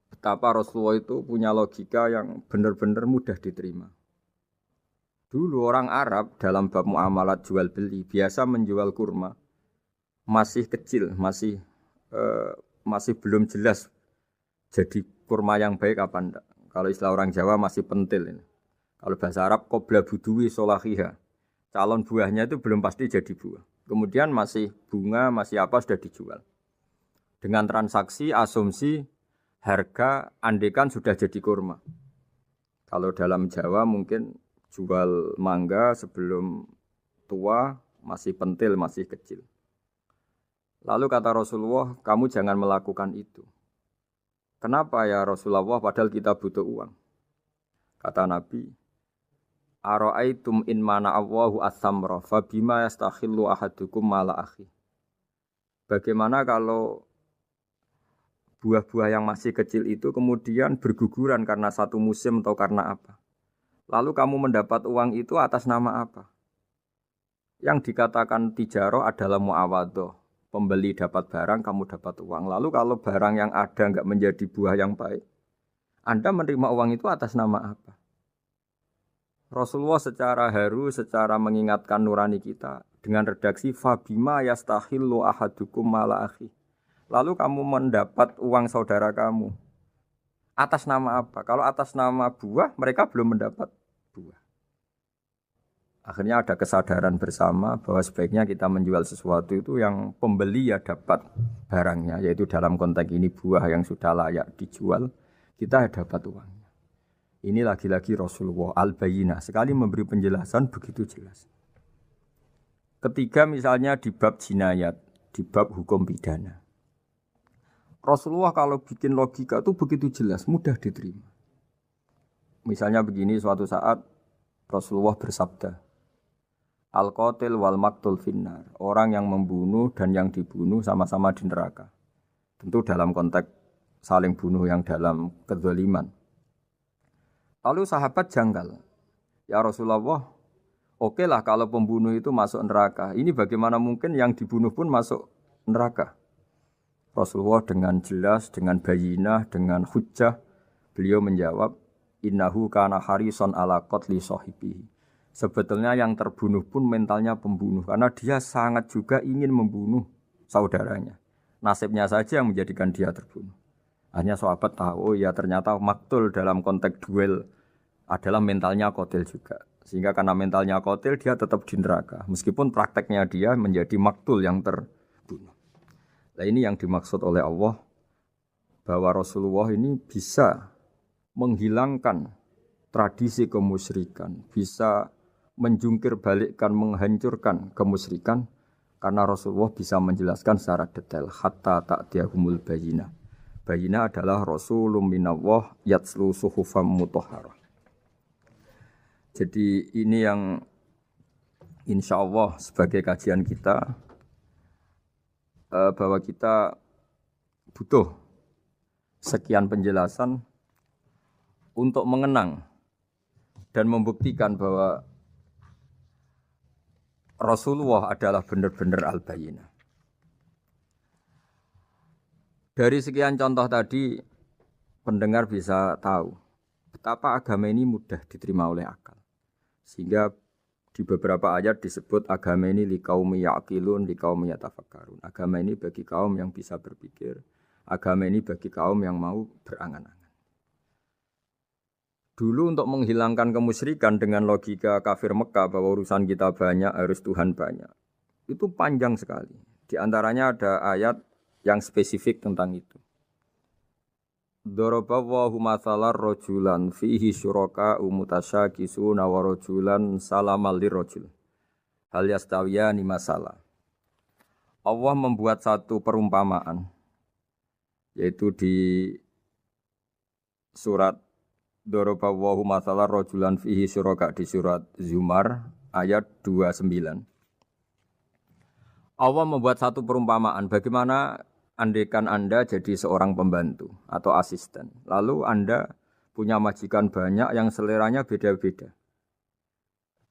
Betapa Rasulullah itu punya logika yang benar-benar mudah diterima. Dulu orang Arab dalam bab muamalat jual beli biasa menjual kurma. Masih kecil, masih belum jelas jadi kurma yang baik apa enggak. Kalau istilah orang Jawa masih pentil ini. Kalau bahasa Arab qobla buduwi solahiha. Calon buahnya itu belum pasti jadi buah. Kemudian masih bunga, masih apa sudah dijual. Dengan transaksi, asumsi, harga, andekan sudah jadi kurma. Kalau dalam Jawa mungkin jual mangga sebelum tua, masih pentil, masih kecil. Lalu kata Rasulullah, kamu jangan melakukan itu. Kenapa ya Rasulullah padahal kita butuh uang? Kata Nabi, Ara'aitum in mana Allahu as-samra fa bima yastakhillu ahadukum mala akhi. Bagaimana kalau buah-buah yang masih kecil itu kemudian berguguran karena satu musim atau karena apa? Lalu kamu mendapat uang itu atas nama apa? Yang dikatakan tijarah adalah muawadhah. Pembeli dapat barang, kamu dapat uang. Lalu kalau barang yang ada enggak menjadi buah yang baik, Anda menerima uang itu atas nama apa? Rasulullah secara haru, secara mengingatkan nurani kita dengan redaksi fabima yastahillu ahadukum mala akhi. Lalu kamu mendapat uang saudara kamu atas nama apa? Kalau atas nama buah, mereka belum mendapat buah. Akhirnya ada kesadaran bersama bahwa sebaiknya kita menjual sesuatu itu yang pembeli ya dapat barangnya, yaitu dalam konteks ini buah yang sudah layak dijual, kita dapat uangnya. Ini lagi-lagi Rasulullah al-Bayyinah sekali memberi penjelasan begitu jelas. Ketiga misalnya di bab jinayat, di bab hukum pidana. Rasulullah kalau bikin logika itu begitu jelas, mudah diterima. Misalnya begini, suatu saat Rasulullah bersabda, Al-qatil wal maktul finnar. Orang yang membunuh dan yang dibunuh sama-sama di neraka. Tentu dalam konteks saling bunuh yang dalam kedzaliman. Lalu sahabat janggal. Ya Rasulullah, oke lah kalau pembunuh itu masuk neraka. Ini bagaimana mungkin yang dibunuh pun masuk neraka? Rasulullah dengan jelas, dengan bayinah, dengan hujjah, beliau menjawab, Innahu kana harison ala qatli sahibihi. Sebetulnya yang terbunuh pun mentalnya pembunuh. Karena dia sangat juga ingin membunuh saudaranya. Nasibnya saja yang menjadikan dia terbunuh. Hanya sahabat tahu, oh ya ternyata maktul dalam konteks duel adalah mentalnya qatil juga. Sehingga karena mentalnya qatil dia tetap di neraka. Meskipun prakteknya dia menjadi maktul yang terbunuh. Nah ini yang dimaksud oleh Allah. Bahwa Rasulullah ini bisa menghilangkan tradisi kemusyrikan. Bisa menjungkir balikkan, menghancurkan kemusyrikan karena Rasulullah bisa menjelaskan secara detail hatta ta'tiyahumul bayyinah. Bayyinah adalah Rasulun minallah yatslu suhufam mutahharah. Jadi ini yang insyaallah sebagai kajian kita bahwa kita butuh sekian penjelasan untuk mengenang dan membuktikan bahwa Rasulullah adalah benar-benar al-bayyinah. Dari sekian contoh tadi, pendengar bisa tahu betapa agama ini mudah diterima oleh akal. Sehingga di beberapa ayat disebut agama ini liqaumi ya'qilun, liqaumi yatafakkarun. Agama ini bagi kaum yang bisa berpikir. Agama ini bagi kaum yang mau berangan-angan. Dulu untuk menghilangkan kemusyrikan dengan logika kafir Mekah bahwa urusan kita banyak, harus Tuhan banyak. Itu panjang sekali. Di antaranya ada ayat yang spesifik tentang itu. Daraballahu mathalan rajulan fihi syuraka mutasyakisuna wa rajulan salamal lirajul. Hal yastawiyani masalah. Allah membuat satu perumpamaan yaitu di surat Daraballahu mathalan rajulan fihi syuraka di surat Zumar ayat 29. Allah membuat satu perumpamaan bagaimana andaikan Anda jadi seorang pembantu atau asisten. Lalu Anda punya majikan banyak yang seleranya beda-beda.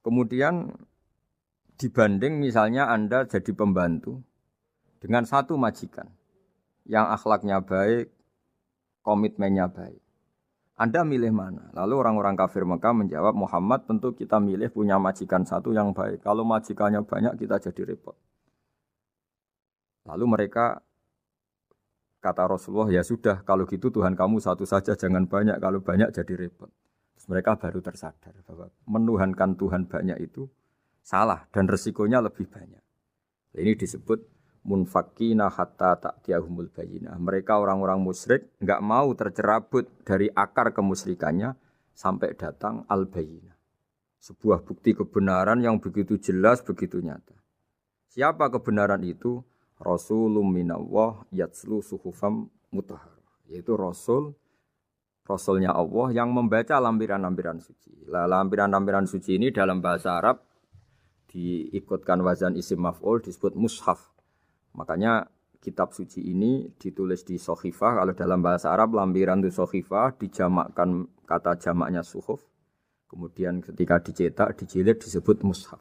Kemudian dibanding misalnya Anda jadi pembantu dengan satu majikan yang akhlaknya baik, komitmennya baik. Anda milih mana? Lalu orang-orang kafir Mekah menjawab, Muhammad tentu kita milih punya majikan satu yang baik. Kalau majikannya banyak kita jadi repot. Lalu mereka kata Rasulullah, ya sudah kalau gitu Tuhan kamu satu saja jangan banyak. Kalau banyak jadi repot. Terus mereka baru tersadar bahwa menuhankan Tuhan banyak itu salah dan resikonya lebih banyak. Ini disebut munfakina hatta ta'tiyahumul bayyinah. Mereka orang-orang musyrik enggak mau tercerabut dari akar kemusyrikannya sampai datang al-bayyinah. Sebuah bukti kebenaran yang begitu jelas, begitu nyata. Siapa kebenaran itu? Rasulun minallah yatslu suhufam mutahharah. Yaitu Rasulnya Allah yang membaca lampiran-lampiran suci. Lampiran-lampiran suci ini dalam bahasa Arab diikutkan wazan isim maf'ul disebut mushaf. Makanya kitab suci ini ditulis di sohifah. Kalau dalam bahasa Arab lampiran itu sohifah dijamakkan kata jamaknya suhuf. Kemudian ketika dicetak, dijilid disebut mushaf.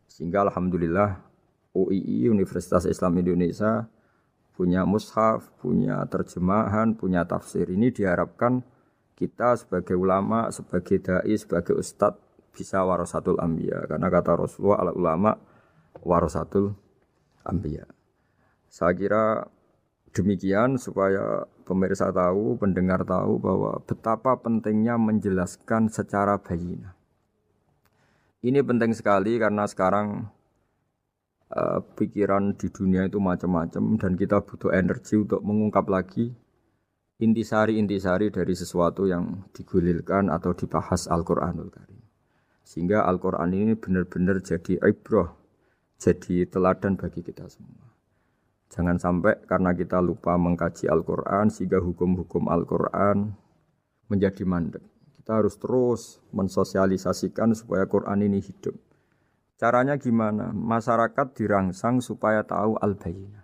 Sehingga alhamdulillah UII Universitas Islam Indonesia punya mushaf, punya terjemahan, punya tafsir. Ini diharapkan kita sebagai ulama, sebagai dai, sebagai ustadz bisa warasatul anbiya. Karena kata Rasulullah al-ulama warasatul anbiya. Saya kira demikian supaya pemirsa tahu, pendengar tahu bahwa betapa pentingnya menjelaskan secara bayyinah. Ini penting sekali karena sekarang pikiran di dunia itu macam-macam dan kita butuh energi untuk mengungkap lagi intisari-intisari dari sesuatu yang digulirkan atau dibahas Al-Qur'anul Karim. Sehingga Al-Qur'an ini benar-benar jadi ibrah, jadi teladan bagi kita semua. Jangan sampai karena kita lupa mengkaji Al-Qur'an sehingga hukum-hukum Al-Qur'an menjadi mandek. Kita harus terus mensosialisasikan supaya Qur'an ini hidup. Caranya gimana? Masyarakat dirangsang supaya tahu al-bayyinah.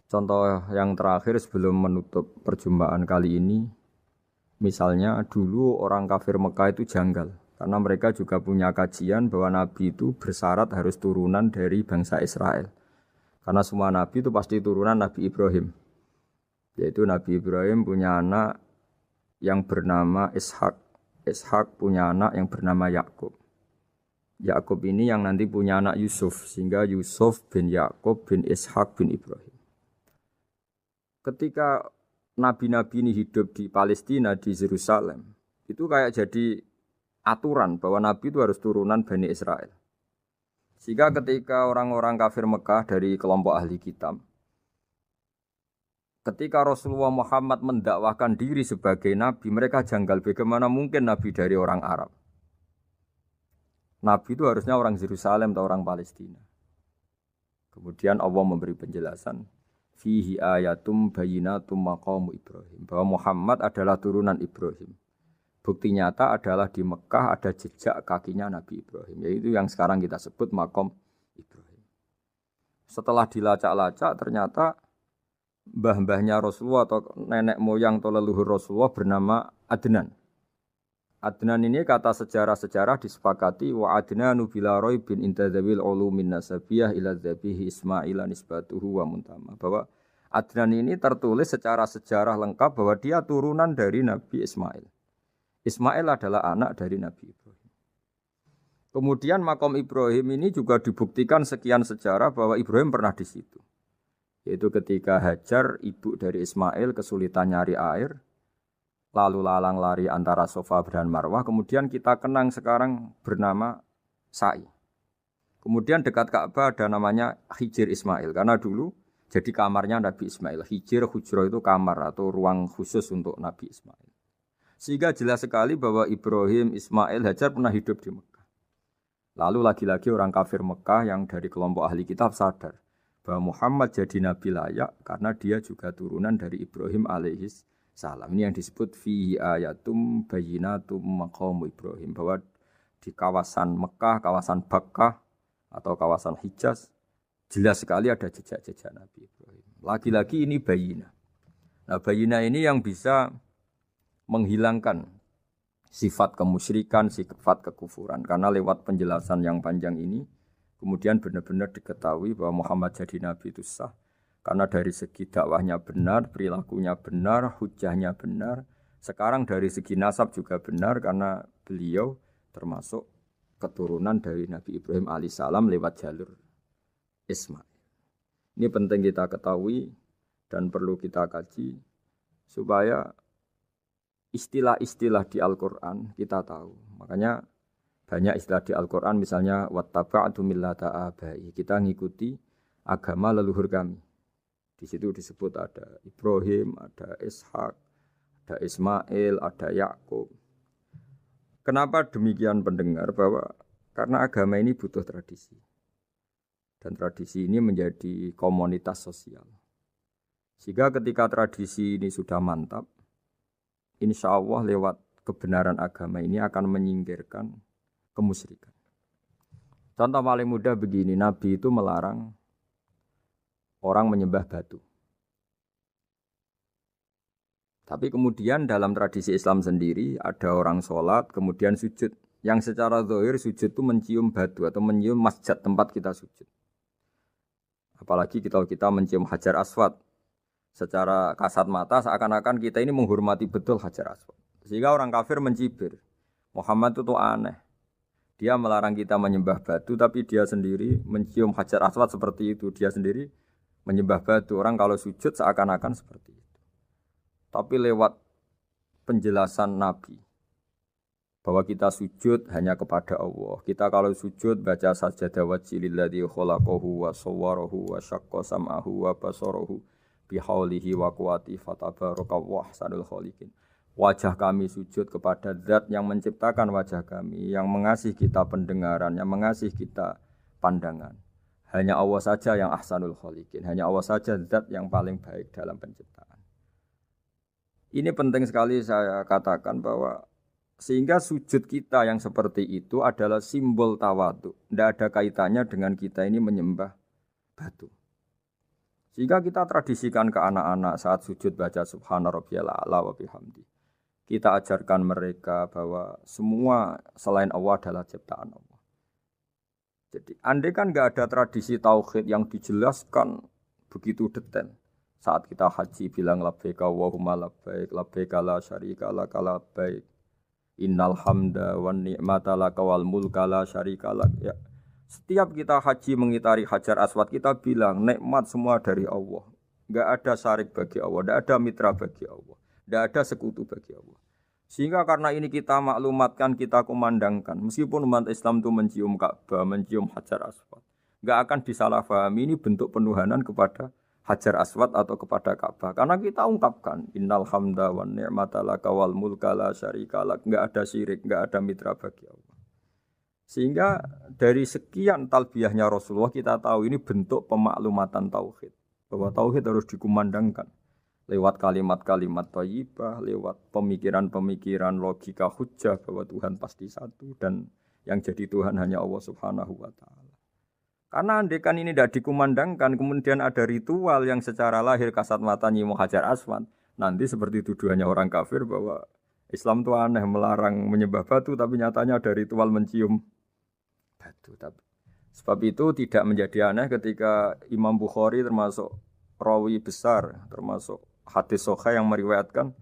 Contoh yang terakhir sebelum menutup perjumpaan kali ini, misalnya dulu orang kafir Mekah itu janggal. Karena mereka juga punya kajian bahwa Nabi itu bersyarat harus turunan dari bangsa Israel. Karena semua Nabi itu pasti turunan Nabi Ibrahim. Yaitu Nabi Ibrahim punya anak yang bernama Ishak. Ishak punya anak yang bernama Yakub. Yakub ini yang nanti punya anak Yusuf. Sehingga Yusuf bin Yakub bin Ishak bin Ibrahim. Ketika nabi-nabi ini hidup di Palestina, di Yerusalem, itu kayak jadi aturan bahwa nabi itu harus turunan Bani Israel. Sehingga ketika orang-orang kafir Mekah dari kelompok ahli kitab, ketika Rasulullah Muhammad mendakwahkan diri sebagai nabi, mereka janggal bagaimana mungkin nabi dari orang Arab. Nabi itu harusnya orang Yerusalem atau orang Palestina. Kemudian Allah memberi penjelasan, fihi ayatum bayyinatum maqamu Ibrahim, bahwa Muhammad adalah turunan Ibrahim. Bukti nyata adalah di Mekah ada jejak kakinya Nabi Ibrahim, yaitu yang sekarang kita sebut maqam Ibrahim. Setelah dilacak-lacak ternyata mbah-mbahnya Rasulullah atau nenek moyang atau leluhur Rasulullah bernama Adnan. Adnan ini kata sejarah-sejarah disepakati wa adnanu bila raibin intadzawil ulumin nasabiyah ila dzabihi Ismaila nisbatuhu wa muntama. Bahwa Adnan ini tertulis secara sejarah lengkap bahwa dia turunan dari Nabi Ismail. Ismail adalah anak dari Nabi Ibrahim. Kemudian makom Ibrahim ini juga dibuktikan sekian sejarah bahwa Ibrahim pernah di situ. Yaitu ketika Hajar, ibu dari Ismail, kesulitan nyari air, lalu lalang lari antara Safa dan Marwah, kemudian kita kenang sekarang bernama Sa'i. Kemudian dekat Ka'bah ada namanya Hijir Ismail, karena dulu jadi kamarnya Nabi Ismail. Hijir, hujro itu kamar atau ruang khusus untuk Nabi Ismail. Sehingga jelas sekali bahwa Ibrahim, Ismail, Hajar pernah hidup di Mekah. Lalu lagi-lagi orang kafir Mekah yang dari kelompok ahli kitab sadar bahwa Muhammad jadi nabi layak karena dia juga turunan dari Ibrahim alaihis salam. Ini yang disebut fihi ayatum bayyinatum maqamu Ibrahim, bahwa di kawasan Mekah, kawasan Bakkah atau kawasan Hijaz jelas sekali ada jejak-jejak Nabi Ibrahim. Lagi-lagi ini bayyinah. Nah, bayyinah ini yang bisa menghilangkan sifat kemusyrikan, sifat kekufuran. Karena lewat penjelasan yang panjang ini kemudian benar-benar diketahui bahwa Muhammad jadi nabi itu sah. Karena dari segi dakwahnya benar, perilakunya benar, hujahnya benar. Sekarang dari segi nasab juga benar karena beliau termasuk keturunan dari Nabi Ibrahim alaihissalam lewat jalur Ismail. Ini penting kita ketahui dan perlu kita kaji supaya istilah-istilah di Al-Quran kita tahu. Makanya banyak istilah di Al-Quran misalnya wattaba'tu millata abai, kita ngikuti agama leluhur kami. Di situ disebut ada Ibrahim, ada Ishak, ada Ismail, ada Yakub. Kenapa demikian pendengar? Bahwa karena agama ini butuh tradisi. Dan tradisi ini menjadi komunitas sosial. Sehingga ketika tradisi ini sudah mantap, insya Allah lewat kebenaran agama ini akan menyingkirkan kemusyrikan. Contoh paling mudah begini, Nabi itu melarang orang menyembah batu. Tapi kemudian dalam tradisi Islam sendiri ada orang sholat kemudian sujud. Yang secara zahir sujud itu mencium batu atau mencium masjid tempat kita sujud. Apalagi kita mencium Hajar Aswad. Secara kasat mata seakan-akan kita ini menghormati betul Hajar Aswad. Sehingga orang kafir mencibir. Muhammad itu aneh. Dia melarang kita menyembah batu tapi dia sendiri mencium Hajar Aswad seperti itu. Dia sendiri menyembah batu. Orang kalau sujud seakan-akan seperti itu. Tapi lewat penjelasan Nabi bahwa kita sujud hanya kepada Allah. Kita kalau sujud baca sajadah wajhililladzi khalaqahu wa sawwarahu wa syaqqa sam'ahu wa basarahu bihaulihi wa quwwati fatabarakallahu ahsanul khaliqin. Wajah kami sujud kepada zat yang menciptakan wajah kami, yang mengasihi kita pendengaran, yang mengasihi kita pandangan. Hanya Allah saja yang ahsanul khaliqin, hanya Allah saja zat yang paling baik dalam penciptaan. Ini penting sekali saya katakan bahwa sehingga sujud kita yang seperti itu adalah simbol tawadhu. Tidak ada kaitannya dengan kita ini menyembah batu. Sehingga kita tradisikan ke anak-anak saat sujud baca subhana rabbiyal a'la wa bihamdi. Kita ajarkan mereka bahwa semua selain Allah adalah ciptaan Allah. Jadi andai kan nggak ada tradisi tauhid yang dijelaskan begitu detail. Saat kita haji bilang labbaik Allahumma labbaik, labbaik la syarika lak labbaik. Innal hamda wan ni'mata laka wal mulka la syarika lak. Ya. Setiap kita haji mengitari Hajar Aswad kita bilang nikmat semua dari Allah. Enggak ada syarik bagi Allah, enggak ada mitra bagi Allah, enggak ada sekutu bagi Allah. Sehingga karena ini kita maklumatkan, kita kumandangkan. Meskipun umat Islam itu mencium Ka'bah, mencium Hajar Aswad, enggak akan disalahfahami ini bentuk penuhanan kepada Hajar Aswad atau kepada Ka'bah. Karena kita ungkapkan innal hamda wan ni'mata laka wal mulka la syarika lak. Enggak ada syirik, enggak ada mitra bagi Allah. Sehingga dari sekian talbiyahnya Rasulullah kita tahu ini bentuk pemaklumatan tauhid. Bahwa tauhid harus dikumandangkan lewat kalimat-kalimat thayyibah, lewat pemikiran-pemikiran logika hujjah bahwa Tuhan pasti satu dan yang jadi Tuhan hanya Allah Subhanahu wa taala. Karena andekan ini tidak dikumandangkan, kemudian ada ritual yang secara lahir kasat mata nyium Hajar Aswad. Nanti seperti tuduhannya orang kafir bahwa Islam itu aneh, melarang menyembah batu, tapi nyatanya ada ritual mencium batu. Sebab itu tidak menjadi aneh ketika Imam Bukhari termasuk rawi besar, termasuk hadis sahih yang meriwayatkan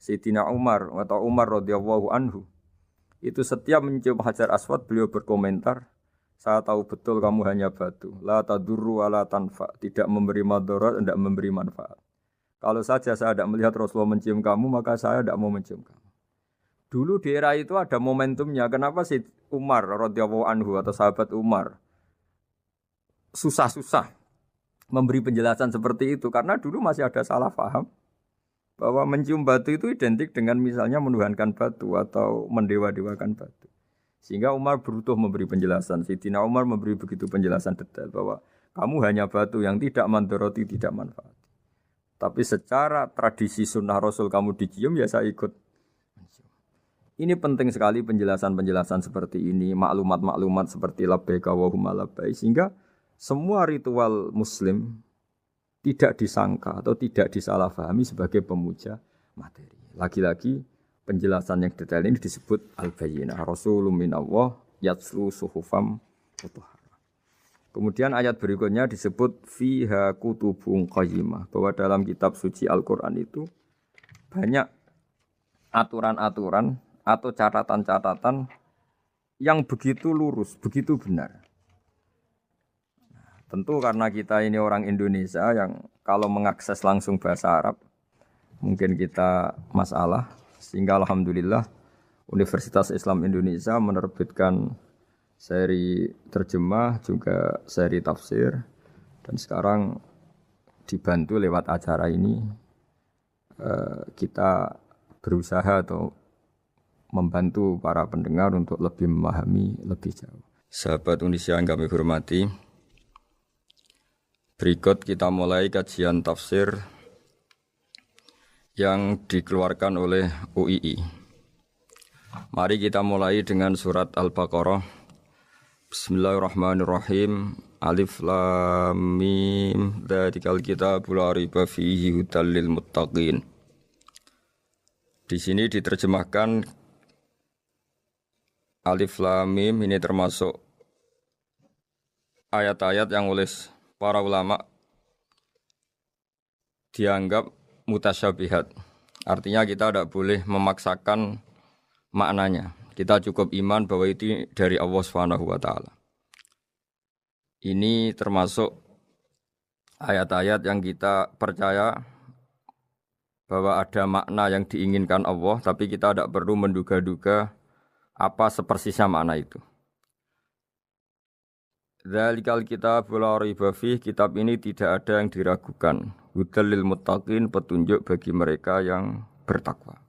Sayyidina Umar atau Umar radhiyallahu anhu. Itu setiap mencium Hajar Aswad beliau berkomentar, saya tahu betul kamu hanya batu. La tadurru wa la tanfa. Tidak memberi madarat, tidak memberi manfaat. Kalau saja saya tidak melihat Rasulullah mencium kamu, maka saya tidak mau mencium kamu. Dulu di era itu ada momentumnya. Kenapa sih Umar radhiyallahu anhu atau sahabat Umar susah-susah memberi penjelasan seperti itu? Karena dulu masih ada salah paham bahwa mencium batu itu identik dengan misalnya menuhankan batu atau mendewa-dewakan batu. Sehingga Umar berutuh memberi penjelasan. Sayyidina Umar memberi begitu penjelasan detail bahwa kamu hanya batu yang tidak mandoroti, tidak manfaat. Tapi secara tradisi sunnah Rasul kamu dicium, ya saya ikut. Ini penting sekali penjelasan-penjelasan seperti ini, maklumat-maklumat seperti labbaik Allahumma labbaik, sehingga semua ritual Muslim tidak disangka atau tidak disalahfahami sebagai pemuja materi. Lagi-lagi penjelasan yang detail ini disebut al-bayyinah. Rasulun minallah yatslu suhufam mutahharah. Kemudian ayat berikutnya disebut fiha kutubun qayyimah, bahwa dalam kitab suci Al-Qur'an itu banyak aturan-aturan atau catatan-catatan yang begitu lurus, begitu benar. Tentu karena kita ini orang Indonesia yang kalau mengakses langsung bahasa Arab mungkin kita masalah. Sehingga alhamdulillah Universitas Islam Indonesia menerbitkan seri terjemah juga seri tafsir, dan sekarang dibantu lewat acara ini kita berusaha atau membantu para pendengar untuk lebih memahami lebih jauh. Sahabat Indonesia yang kami hormati, berikut kita mulai kajian tafsir yang dikeluarkan oleh UII. Mari kita mulai dengan surat Al-Baqarah. Bismillahirrahmanirrahim. Alif lam mim. Dzalikal kitabul la raiba fihi hudal lil muttaqin. Di sini diterjemahkan Alif lam mim ini termasuk ayat-ayat yang oleh para ulama dianggap mutasyabihat. Artinya kita tidak boleh memaksakan maknanya. Kita cukup iman bahwa itu dari Allah Subhanahu wa taala. Ini termasuk ayat-ayat yang kita percaya bahwa ada makna yang diinginkan Allah, tapi kita tidak perlu menduga-duga Apa sepersisnya makna itu? Dzalikal kitab la raiba fih, kitab ini tidak ada yang diragukan. Hudal lil muttaqin, petunjuk bagi mereka yang bertakwa.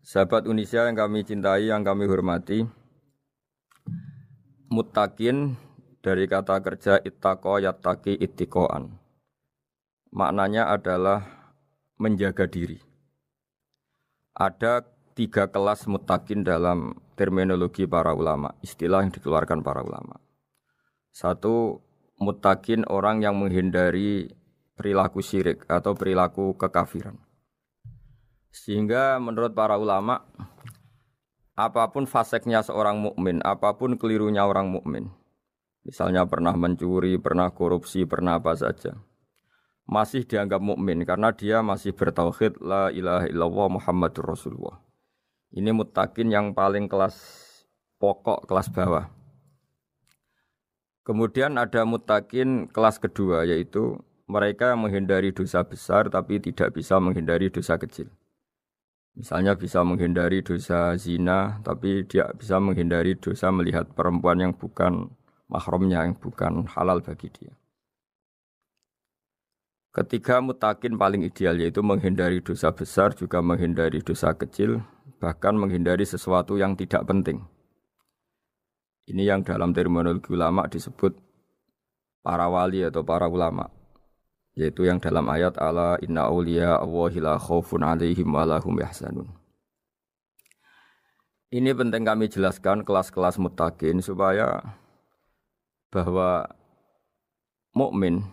Sahabat Unisia yang kami cintai, yang kami hormati, muttaqin dari kata kerja ittaqa yattaqi ittiqaan. Maknanya adalah menjaga diri. Ada 3 kelas muttaqin dalam terminologi para ulama, istilah yang dikeluarkan para ulama. 1, muttaqin orang yang menghindari perilaku syirik atau perilaku kekafiran. Sehingga menurut para ulama, apapun faseknya seorang mukmin, apapun kelirunya orang mukmin, misalnya pernah mencuri, pernah korupsi, pernah apa saja, masih dianggap mukmin karena dia masih bertauhid la ilaha illallah Muhammadur Rasulullah. Ini muttaqin yang paling kelas pokok, kelas bawah. Kemudian ada muttaqin kelas kedua, yaitu mereka yang menghindari dosa besar tapi tidak bisa menghindari dosa kecil. Misalnya bisa menghindari dosa zina, tapi dia bisa menghindari dosa melihat perempuan yang bukan mahramnya, yang bukan halal bagi dia. Ketiga muttaqin paling ideal yaitu menghindari dosa besar, juga menghindari dosa kecil, bahkan menghindari sesuatu yang tidak penting. Ini yang dalam terminologi ulama disebut para wali atau para ulama, yaitu yang dalam ayat ala inna awliya Allahi la khaufun alaihim wa lahum yahzanun. Ini penting kami jelaskan kelas-kelas muttaqin supaya bahwa mukmin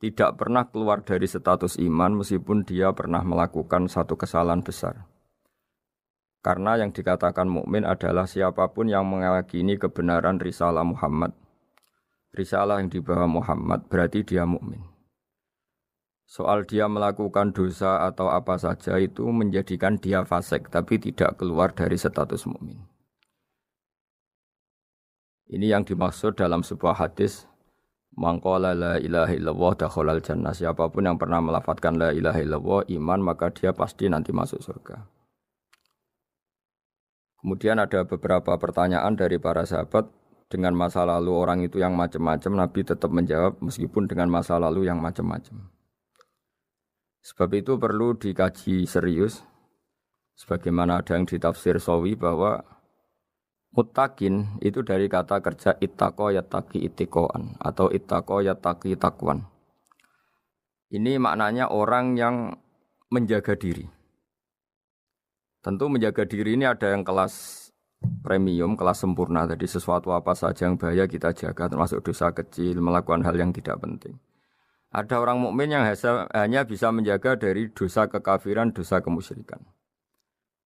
tidak pernah keluar dari status iman meskipun dia pernah melakukan satu kesalahan besar. Karena yang dikatakan mukmin adalah siapapun yang meyakini kebenaran risalah Muhammad. Risalah yang dibawa Muhammad berarti dia mukmin. Soal dia melakukan dosa atau apa saja itu menjadikan dia fasik tapi tidak keluar dari status mukmin. Ini yang dimaksud dalam sebuah hadis, man qala la ilaha illallah dakhalal jannah. Siapapun yang pernah melafadzkan la ilaha illallah iman, maka dia pasti nanti masuk surga. Kemudian ada beberapa pertanyaan dari para sahabat dengan masa lalu orang itu yang macam-macam, Nabi tetap menjawab meskipun dengan masa lalu yang macam-macam. Sebab itu perlu dikaji serius, sebagaimana ada yang ditafsir Sawi bahwa muttaqin itu dari kata kerja ittaqa yattaqi ittiqaan atau ittaqa yattaqi taqwan. Ini maknanya orang yang menjaga diri. Tentu menjaga diri ini ada yang kelas premium, kelas sempurna. Jadi sesuatu apa saja yang bahaya kita jaga, termasuk dosa kecil, melakukan hal yang tidak penting. Ada orang mukmin yang hanya bisa menjaga dari dosa kekafiran, dosa kemusyrikan.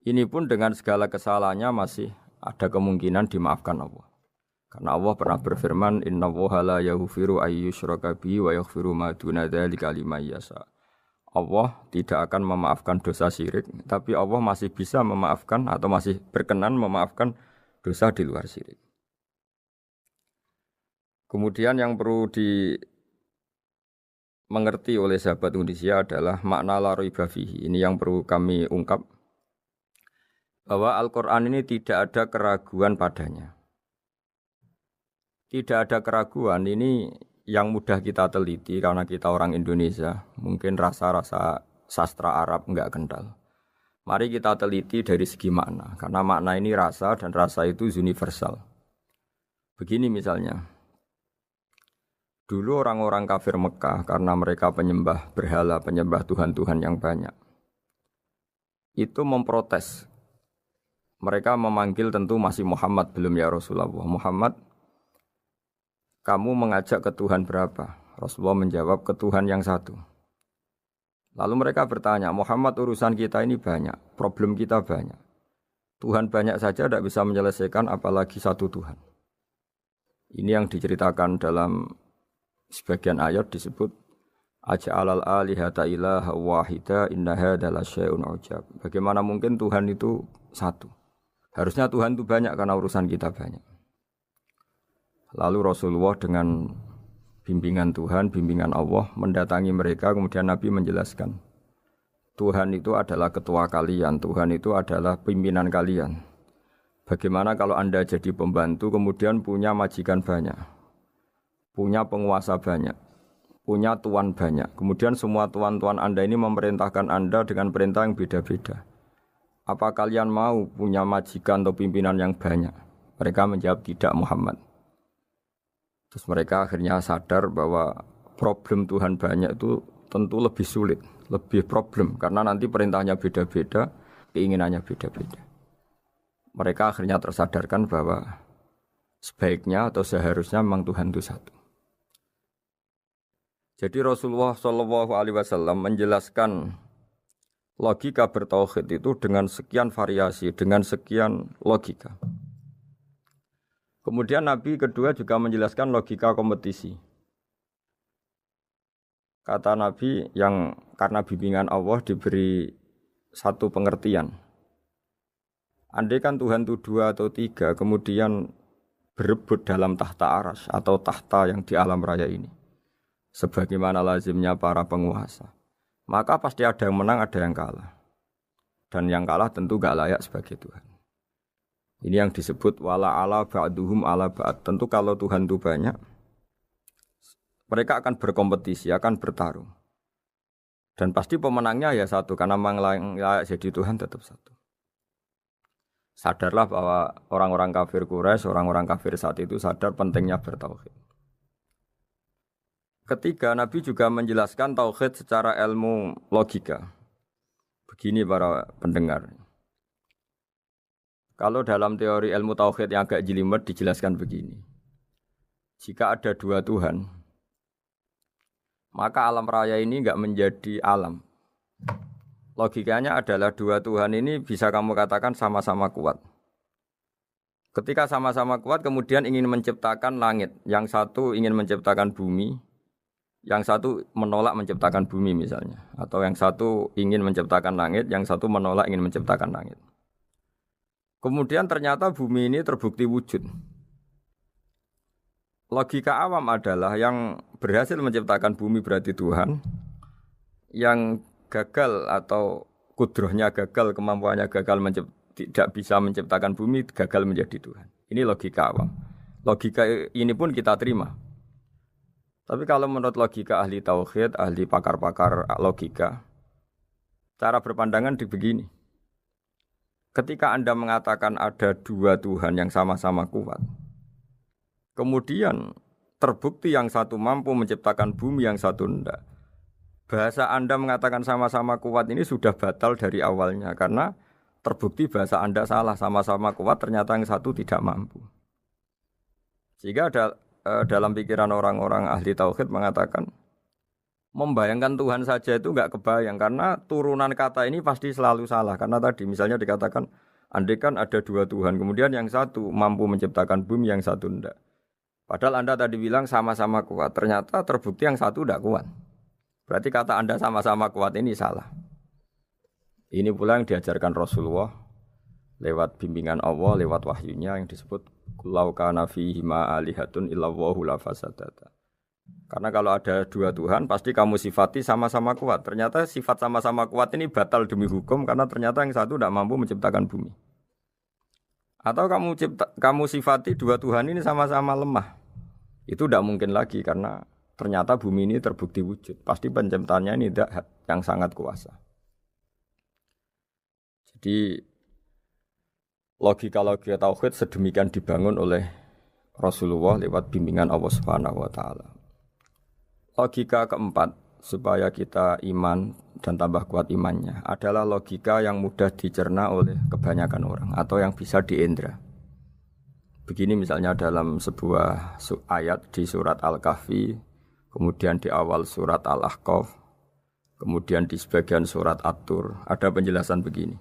Ini pun dengan segala kesalahannya masih ada kemungkinan dimaafkan Allah. Karena Allah pernah berfirman, innallaha la yaghfiru ayyushraka bihi wa yaghfiru ma duna dzalika liman yasha. Allah tidak akan memaafkan dosa syirik, tapi Allah masih bisa memaafkan atau masih berkenan memaafkan dosa di luar syirik. Kemudian yang perlu dimengerti oleh sahabat Unisia adalah makna la raiba fihi. Ini yang perlu kami ungkap, bahwa Al-Quran ini tidak ada keraguan padanya. Tidak ada keraguan ini yang mudah kita teliti karena kita orang Indonesia, mungkin rasa-rasa sastra Arab enggak kental. Mari kita teliti dari segi makna, karena makna ini rasa dan rasa itu universal. Begini misalnya, dulu orang-orang kafir Mekah karena mereka penyembah berhala, penyembah Tuhan-Tuhan yang banyak, itu memprotes. Mereka memanggil tentu masih Muhammad, belum ya Rasulullah. Muhammad, kamu mengajak ke Tuhan berapa? Rasulullah menjawab, ke Tuhan yang satu. Lalu mereka bertanya, Muhammad urusan kita ini banyak, problem kita banyak. Tuhan banyak saja tidak bisa menyelesaikan, apalagi satu Tuhan. Ini yang diceritakan dalam sebagian ayat disebut, Aja'alal alihata ilaha wahida inna hadza lasyai'un ujab. Bagaimana mungkin Tuhan itu satu? Harusnya Tuhan itu banyak karena urusan kita banyak. Lalu Rasulullah dengan bimbingan Tuhan, bimbingan Allah mendatangi mereka, kemudian Nabi menjelaskan, Tuhan itu adalah ketua kalian, Tuhan itu adalah pimpinan kalian. Bagaimana kalau Anda jadi pembantu kemudian punya majikan banyak, punya penguasa banyak, punya tuan banyak. Kemudian semua tuan-tuan Anda ini memerintahkan Anda dengan perintah yang beda-beda. Apa kalian mau punya majikan atau pimpinan yang banyak? Mereka menjawab tidak, Muhammad. Terus mereka akhirnya sadar bahwa problem Tuhan banyak itu tentu lebih sulit, lebih problem. Karena nanti perintahnya beda-beda, keinginannya beda-beda. Mereka akhirnya tersadarkan bahwa sebaiknya atau seharusnya memang Tuhan itu satu. Jadi Rasulullah SAW menjelaskan logika bertauhid itu dengan sekian variasi, dengan sekian logika. Kemudian Nabi kedua juga menjelaskan logika kompetisi. Kata Nabi yang karena bimbingan Allah diberi satu pengertian. Andai kan Tuhan itu 2 atau 3, kemudian berebut dalam tahta aras atau tahta yang di alam raya ini. Sebagaimana lazimnya para penguasa. Maka pasti ada yang menang, ada yang kalah. Dan yang kalah tentu gak layak sebagai Tuhan. Ini yang disebut wala ala ba'duhum ala ba'd. Tentu kalau Tuhan itu banyak, mereka akan berkompetisi, akan bertarung. Dan pasti pemenangnya ya satu, karena memang layak jadi Tuhan tetap satu. Sadarlah bahwa orang-orang kafir Quraisy, orang-orang kafir saat itu sadar pentingnya bertauhid. Ketiga, Nabi juga menjelaskan tauhid secara ilmu logika. Begini para pendengar. Kalau dalam teori ilmu tauhid yang agak jelimet dijelaskan begini. Jika ada 2 Tuhan, maka alam raya ini enggak menjadi alam. Logikanya adalah 2 Tuhan ini bisa kamu katakan sama-sama kuat. Ketika sama-sama kuat kemudian ingin menciptakan langit. Yang satu ingin menciptakan bumi, yang satu menolak menciptakan bumi misalnya. Atau yang satu ingin menciptakan langit, yang satu menolak ingin menciptakan langit. Kemudian ternyata bumi ini terbukti wujud. Logika awam adalah yang berhasil menciptakan bumi berarti Tuhan. Yang gagal atau kudrohnya gagal, kemampuannya gagal tidak bisa menciptakan bumi, gagal menjadi Tuhan. Ini logika awam. Logika ini pun kita terima. Tapi kalau menurut logika ahli tauhid, ahli pakar-pakar logika, cara berpandangan begini. Ketika Anda mengatakan ada 2 Tuhan yang sama-sama kuat, kemudian terbukti yang satu mampu menciptakan bumi, yang satu tidak. Bahasa Anda mengatakan sama-sama kuat ini sudah batal dari awalnya karena terbukti bahasa Anda salah, sama-sama kuat ternyata yang satu tidak mampu. Sehingga dalam pikiran orang-orang ahli tauhid mengatakan membayangkan Tuhan saja itu enggak kebayang karena turunan kata ini pasti selalu salah. Karena tadi misalnya dikatakan andai kan ada 2 Tuhan, kemudian yang satu mampu menciptakan bumi, yang satu tidak. Padahal Anda tadi bilang sama-sama kuat, ternyata terbukti yang satu tidak kuat. Berarti kata Anda sama-sama kuat ini salah. Ini pula yang diajarkan Rasulullah lewat bimbingan Allah, lewat wahyunya yang disebut Lau kana fihi ma alihatun illallahu la fasadata. Karena kalau ada 2 Tuhan pasti kamu sifati sama-sama kuat. Ternyata sifat sama-sama kuat ini batal demi hukum karena ternyata yang satu tidak mampu menciptakan bumi. Atau kamu sifati 2 Tuhan ini sama-sama lemah. Itu tidak mungkin lagi karena ternyata bumi ini terbukti wujud. Pasti penciptanya ini tidak yang sangat kuasa. Jadi logika-logika tauhid sedemikian dibangun oleh Rasulullah lewat bimbingan Allah Subhanahu wa taala. Logika keempat supaya kita iman dan tambah kuat imannya adalah logika yang mudah dicerna oleh kebanyakan orang atau yang bisa diindra. Begini misalnya dalam sebuah ayat di surat Al-Kahfi, kemudian di awal surat Al-Ahqaf, kemudian di sebagian surat At-Tur, ada penjelasan begini.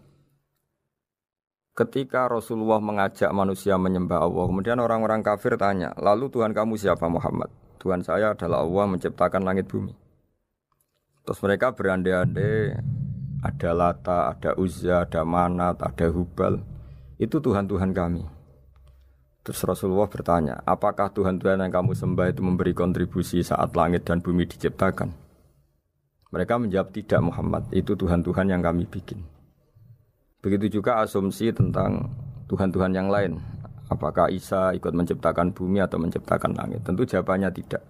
Ketika Rasulullah mengajak manusia menyembah Allah, kemudian orang-orang kafir tanya, lalu Tuhan kamu siapa Muhammad? Tuhan saya adalah Allah menciptakan langit bumi. Terus mereka berandai-andai, ada Lata, ada Uzza, ada Manat, ada Hubal. Itu Tuhan-Tuhan kami. Terus Rasulullah bertanya, apakah Tuhan-Tuhan yang kamu sembah itu memberi kontribusi saat langit dan bumi diciptakan? Mereka menjawab, tidak Muhammad, itu Tuhan-Tuhan yang kami bikin. Begitu juga asumsi tentang Tuhan-Tuhan yang lain. Apakah Isa ikut menciptakan bumi atau menciptakan langit? Tentu jawabannya tidak.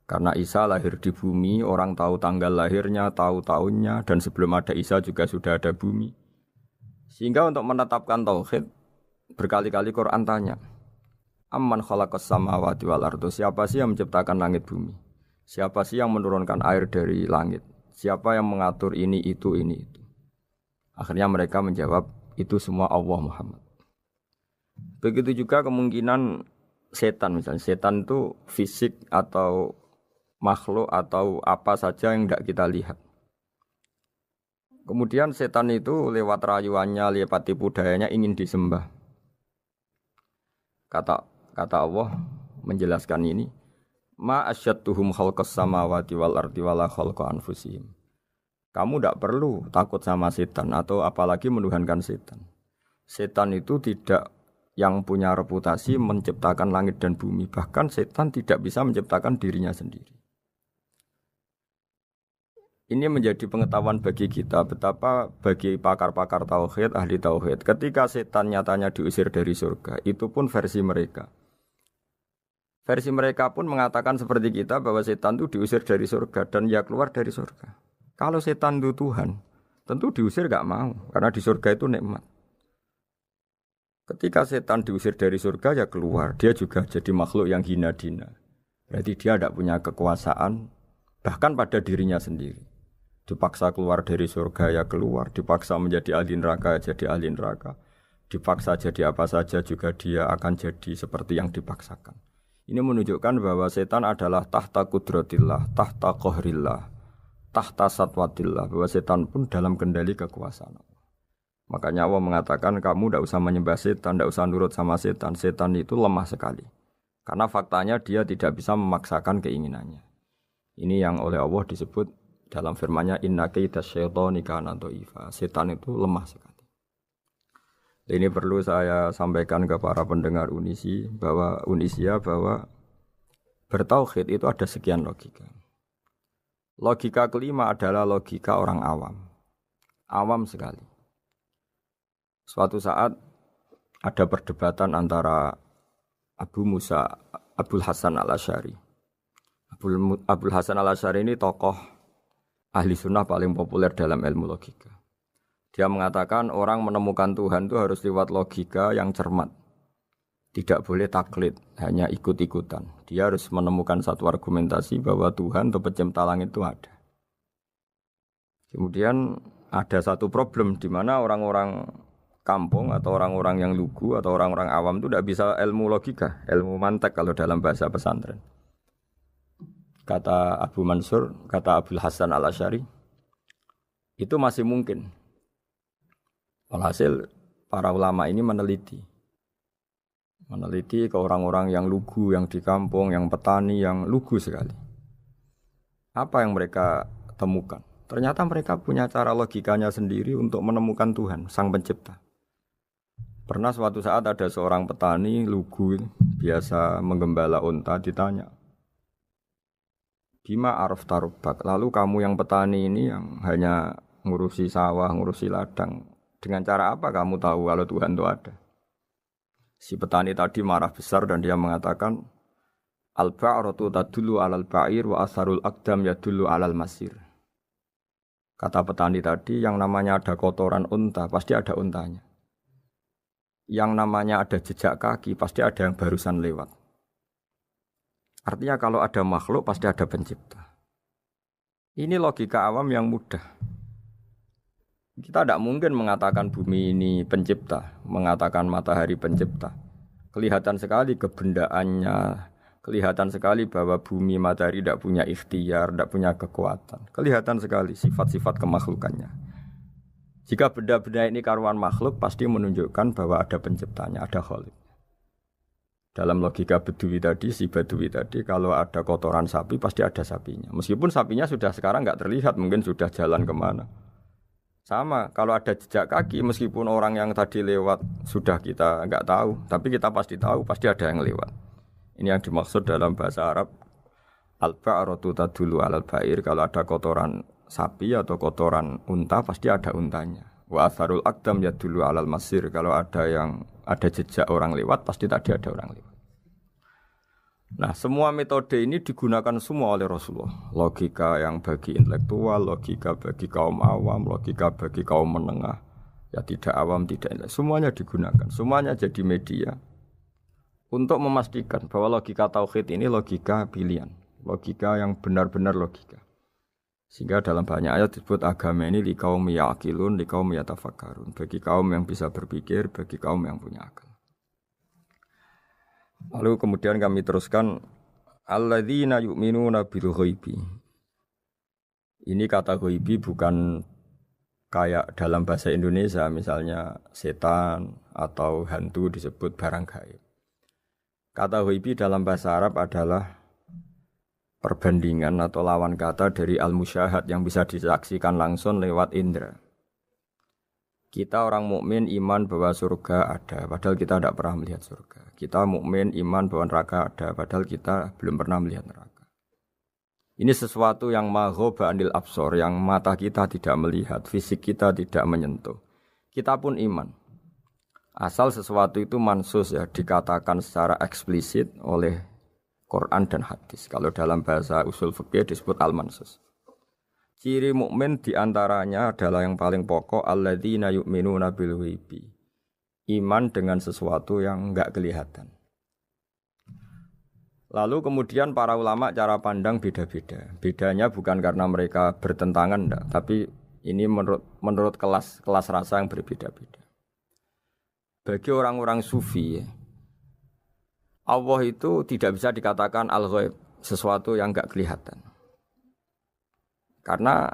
Karena Isa lahir di bumi, orang tahu tanggal lahirnya, tahu tahunnya, dan sebelum ada Isa juga sudah ada bumi. Sehingga untuk menetapkan tauhid, berkali-kali Quran tanya, Amman khalaqas samawati wal ardo, siapa sih yang menciptakan langit bumi? Siapa sih yang menurunkan air dari langit? Siapa yang mengatur ini, itu. Akhirnya mereka menjawab, itu semua Allah Muhammad. Begitu juga kemungkinan setan, misalnya setan itu fisik atau makhluk atau apa saja yang tidak kita lihat. Kemudian setan itu lewat rayuannya, lewat tipu dayanya ingin disembah. Kata Allah menjelaskan ini, ma asyadduhum khalqas samawati wal ardi wala khalqa anfusihim. Kamu tidak perlu takut sama setan atau apalagi menuhankan setan. Setan itu tidak yang punya reputasi menciptakan langit dan bumi. Bahkan setan tidak bisa menciptakan dirinya sendiri. Ini menjadi pengetahuan bagi kita betapa bagi pakar-pakar tauhid, ahli tauhid, ketika setan nyatanya diusir dari surga, itu pun versi mereka. Versi mereka pun mengatakan seperti kita bahwa setan itu diusir dari surga dan ya keluar dari surga. Kalau setan itu Tuhan, tentu diusir gak mau karena di surga itu nikmat. Ketika setan diusir dari surga ya keluar, dia juga jadi makhluk yang hina dina. Berarti dia tidak punya kekuasaan bahkan pada dirinya sendiri. Dipaksa keluar dari surga ya keluar, dipaksa menjadi ahli neraka ya jadi ahli neraka, dipaksa jadi apa saja juga dia akan jadi seperti yang dipaksakan. Ini menunjukkan bahwa setan adalah tahta kudratillah, tahta qahrillah, tahta satwatillah, bahwa setan pun dalam kendali kekuasaan. Makanya Allah mengatakan kamu tidak usah menyembah setan, tidak usah nurut sama setan. Setan itu lemah sekali. Karena faktanya dia tidak bisa memaksakan keinginannya. Ini yang oleh Allah disebut dalam firman-Nya inna kaida syaitani kana dhaifa. Setan itu lemah sekali. Ini perlu saya sampaikan ke para pendengar Unisia bahwa bertauhid itu ada sekian logika. Logika kelima adalah logika orang awam. Awam sekali. Suatu saat ada perdebatan antara Abul Hasan al-Asy'ari. Abul Hasan al-Asy'ari ini tokoh ahli sunnah paling populer dalam ilmu logika. Dia mengatakan orang menemukan Tuhan itu harus lewat logika yang cermat. Tidak boleh taklid, hanya ikut-ikutan. Dia harus menemukan satu argumentasi bahwa Tuhan atau pencipta langit itu ada. Kemudian ada satu problem di mana orang-orang kampung atau orang-orang yang lugu atau orang-orang awam itu tidak bisa ilmu logika, ilmu mantek kalau dalam bahasa pesantren. Kata Abu Mansur, kata Abul Hasan al-Asy'ari, itu masih mungkin. Alhasil para ulama ini meneliti ke orang-orang yang lugu, yang di kampung, yang petani, yang lugu sekali. Apa yang mereka temukan? Ternyata mereka punya cara logikanya sendiri untuk menemukan Tuhan, Sang Pencipta. Pernah suatu saat ada seorang petani lugu, biasa menggembala unta, ditanya, Bima araf tarubak, lalu kamu yang petani ini yang hanya ngurusi sawah, ngurusi ladang, dengan cara apa kamu tahu kalau Tuhan itu ada? Si petani tadi marah besar dan dia mengatakan, Al-ba'ratu tadullu alal ba'ir wa asharul aqdam yadullu alal masir. Kata petani tadi, yang namanya ada kotoran unta, pasti ada untanya. Yang namanya ada jejak kaki, pasti ada yang barusan lewat. Artinya kalau ada makhluk, pasti ada pencipta. Ini logika awam yang mudah. Kita tidak mungkin mengatakan bumi ini pencipta, mengatakan matahari pencipta. Kelihatan sekali kebendaannya, kelihatan sekali bahwa bumi matahari tidak punya ikhtiar, tidak punya kekuatan. Kelihatan sekali sifat-sifat kemakhlukannya. Jika benda-benda ini karuan makhluk, pasti menunjukkan bahwa ada penciptanya, ada khalik. Dalam logika Bedui tadi, si Bedui tadi, kalau ada kotoran sapi, pasti ada sapinya. Meskipun sapinya sudah sekarang nggak terlihat, mungkin sudah jalan kemana. Sama, kalau ada jejak kaki, meskipun orang yang tadi lewat sudah kita nggak tahu, tapi kita pasti tahu, pasti ada yang lewat. Ini yang dimaksud dalam bahasa Arab, al-ba'ratu tadullu alal ba'ir, kalau ada kotoran sapi atau kotoran unta, pasti ada untanya. Wa atharul aqdam yadullu alal masir. Kalau ada jejak orang lewat, pasti tadi ada orang lewat. Nah, semua metode ini digunakan semua oleh Rasulullah. Logika yang bagi intelektual, logika bagi kaum awam, logika bagi kaum menengah. Ya tidak awam, tidak intelektual. Semuanya digunakan. Semuanya jadi media untuk memastikan bahwa logika tauhid ini logika pilihan. Logika yang benar-benar logika. Sehingga dalam banyak ayat disebut agama ini liqaum yaqilun, liqaum yatafakkarun. Bagi kaum yang bisa berpikir, bagi kaum yang punya akal. Lalu kemudian kami teruskan alladzina yu'minuna bil ghaibi. Ini kata ghaibi bukan kayak dalam bahasa Indonesia misalnya setan atau hantu disebut barang gaib. Kata ghaibi dalam bahasa Arab adalah perbandingan atau lawan kata dari al-musyahad yang bisa disaksikan langsung lewat indera. Kita orang mukmin iman bahwa surga ada, padahal kita tidak pernah melihat surga. Kita mukmin iman bahwa neraka ada, padahal kita belum pernah melihat neraka. Ini sesuatu yang maghoba anil absor, yang mata kita tidak melihat, fisik kita tidak menyentuh. Kita pun iman. Asal sesuatu itu mansus ya, dikatakan secara eksplisit oleh Quran dan hadis. Kalau dalam bahasa usul fikih disebut al-mansus. Ciri mukmin diantaranya adalah yang paling pokok alladzina yu'minuna bil ghaibi. Iman dengan sesuatu yang enggak kelihatan. Lalu kemudian para ulama cara pandang beda-beda. Bedanya bukan karena mereka bertentangan enggak, tapi ini menurut kelas rasa yang berbeda-beda. Bagi orang-orang sufi, Allah itu tidak bisa dikatakan al-ghaib, sesuatu yang enggak kelihatan. Karena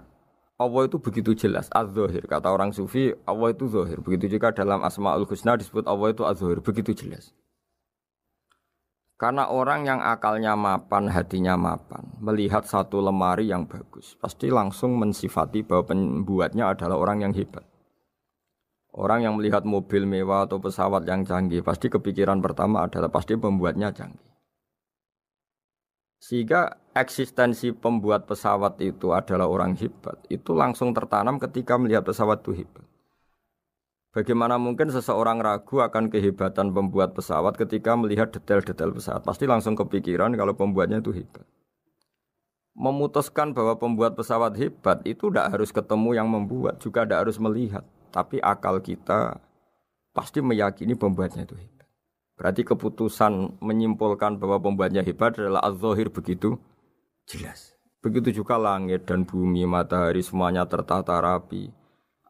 Allah itu begitu jelas, az-zahir. Kata orang sufi, Allah itu zahir. Begitu juga dalam Asmaul Husna disebut Allah itu az-zahir. Begitu jelas. Karena orang yang akalnya mapan, hatinya mapan, melihat satu lemari yang bagus, pasti langsung mensifati bahwa pembuatnya adalah orang yang hebat. Orang yang melihat mobil mewah atau pesawat yang canggih, pasti kepikiran pertama adalah pasti pembuatnya canggih. Sehingga eksistensi pembuat pesawat itu adalah orang hebat, itu langsung tertanam ketika melihat pesawat itu hebat. Bagaimana mungkin seseorang ragu akan kehebatan pembuat pesawat ketika melihat detail-detail pesawat? Pasti langsung kepikiran kalau pembuatnya itu hebat. Memutuskan bahwa pembuat pesawat hebat itu tidak harus ketemu yang membuat, juga tidak harus melihat. Tapi akal kita pasti meyakini pembuatnya itu hebat. Berarti keputusan menyimpulkan bahwa pembuatnya hebat adalah az-zahir begitu jelas. Begitu juga langit dan bumi, matahari semuanya tertata rapi.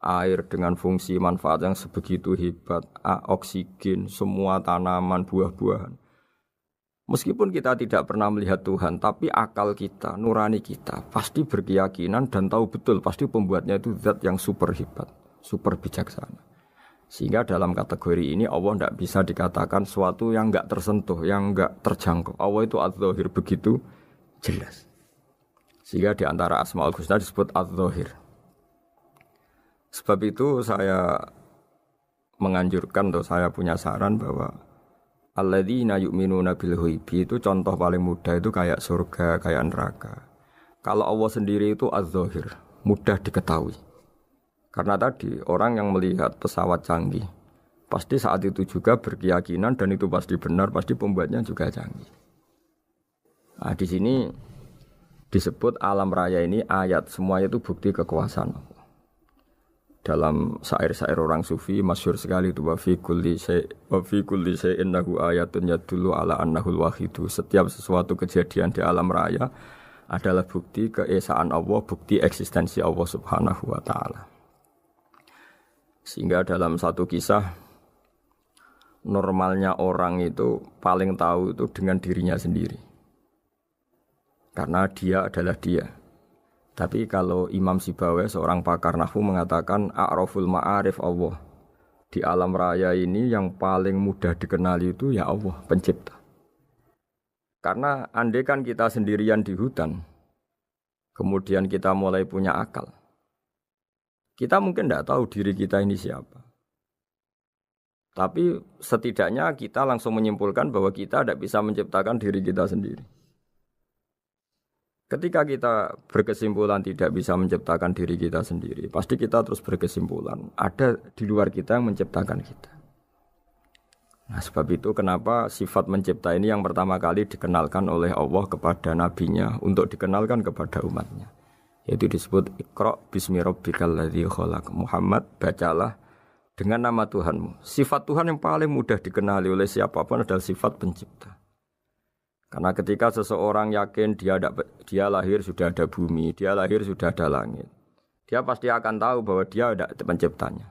Air dengan fungsi manfaat yang sebegitu hebat, oksigen, semua tanaman, buah-buahan. Meskipun kita tidak pernah melihat Tuhan, tapi akal kita, nurani kita pasti berkeyakinan dan tahu betul pasti pembuatnya itu zat yang super hebat, super bijaksana. Sehingga dalam kategori ini Allah tidak bisa dikatakan sesuatu yang enggak tersentuh, yang enggak terjangkau. Allah itu az-zahir begitu jelas. Sehingga di antara Asmaul Husna disebut az-zahir. Sebab itu saya menganjurkan atau saya punya saran bahwa alladzina yu'minuna bil ghaibi itu contoh paling mudah itu kayak surga, kayak neraka. Kalau Allah sendiri itu az-zahir, mudah diketahui. Karena tadi orang yang melihat pesawat canggih pasti saat itu juga berkeyakinan dan itu pasti benar, pasti pembuatnya juga canggih. Nah, di sini disebut alam raya ini ayat, semuanya itu bukti kekuasaan Allah. Dalam syair-syair orang sufi masyhur sekali itu wa fi kulli syai'in lahu ayatun yadullu ala annahul wahidu. Setiap sesuatu kejadian di alam raya adalah bukti keesaan Allah, bukti eksistensi Allah Subhanahu wa taala. Sehingga dalam satu kisah normalnya orang itu paling tahu itu dengan dirinya sendiri. Karena dia adalah dia. Tapi kalau Imam Sibawayh seorang pakar nahwu mengatakan a'raful ma'arif Allah. Di alam raya ini yang paling mudah dikenali itu ya Allah, pencipta. Karena andai kan kita sendirian di hutan, kemudian kita mulai punya akal. Kita mungkin tidak tahu diri kita ini siapa. Tapi setidaknya kita langsung menyimpulkan bahwa kita tidak bisa menciptakan diri kita sendiri. Ketika kita berkesimpulan tidak bisa menciptakan diri kita sendiri, pasti kita terus berkesimpulan ada di luar kita yang menciptakan kita. Nah, sebab itu kenapa sifat mencipta ini yang pertama kali dikenalkan oleh Allah kepada nabinya untuk dikenalkan kepada umatnya. Yaitu disebut Iqra bismi rabbikal ladzi khalaq. Muhammad, bacalah dengan nama Tuhanmu. Sifat Tuhan yang paling mudah dikenali oleh siapapun adalah sifat pencipta. Karena ketika seseorang yakin dia lahir sudah ada bumi, dia lahir sudah ada langit, dia pasti akan tahu bahwa dia ada penciptanya.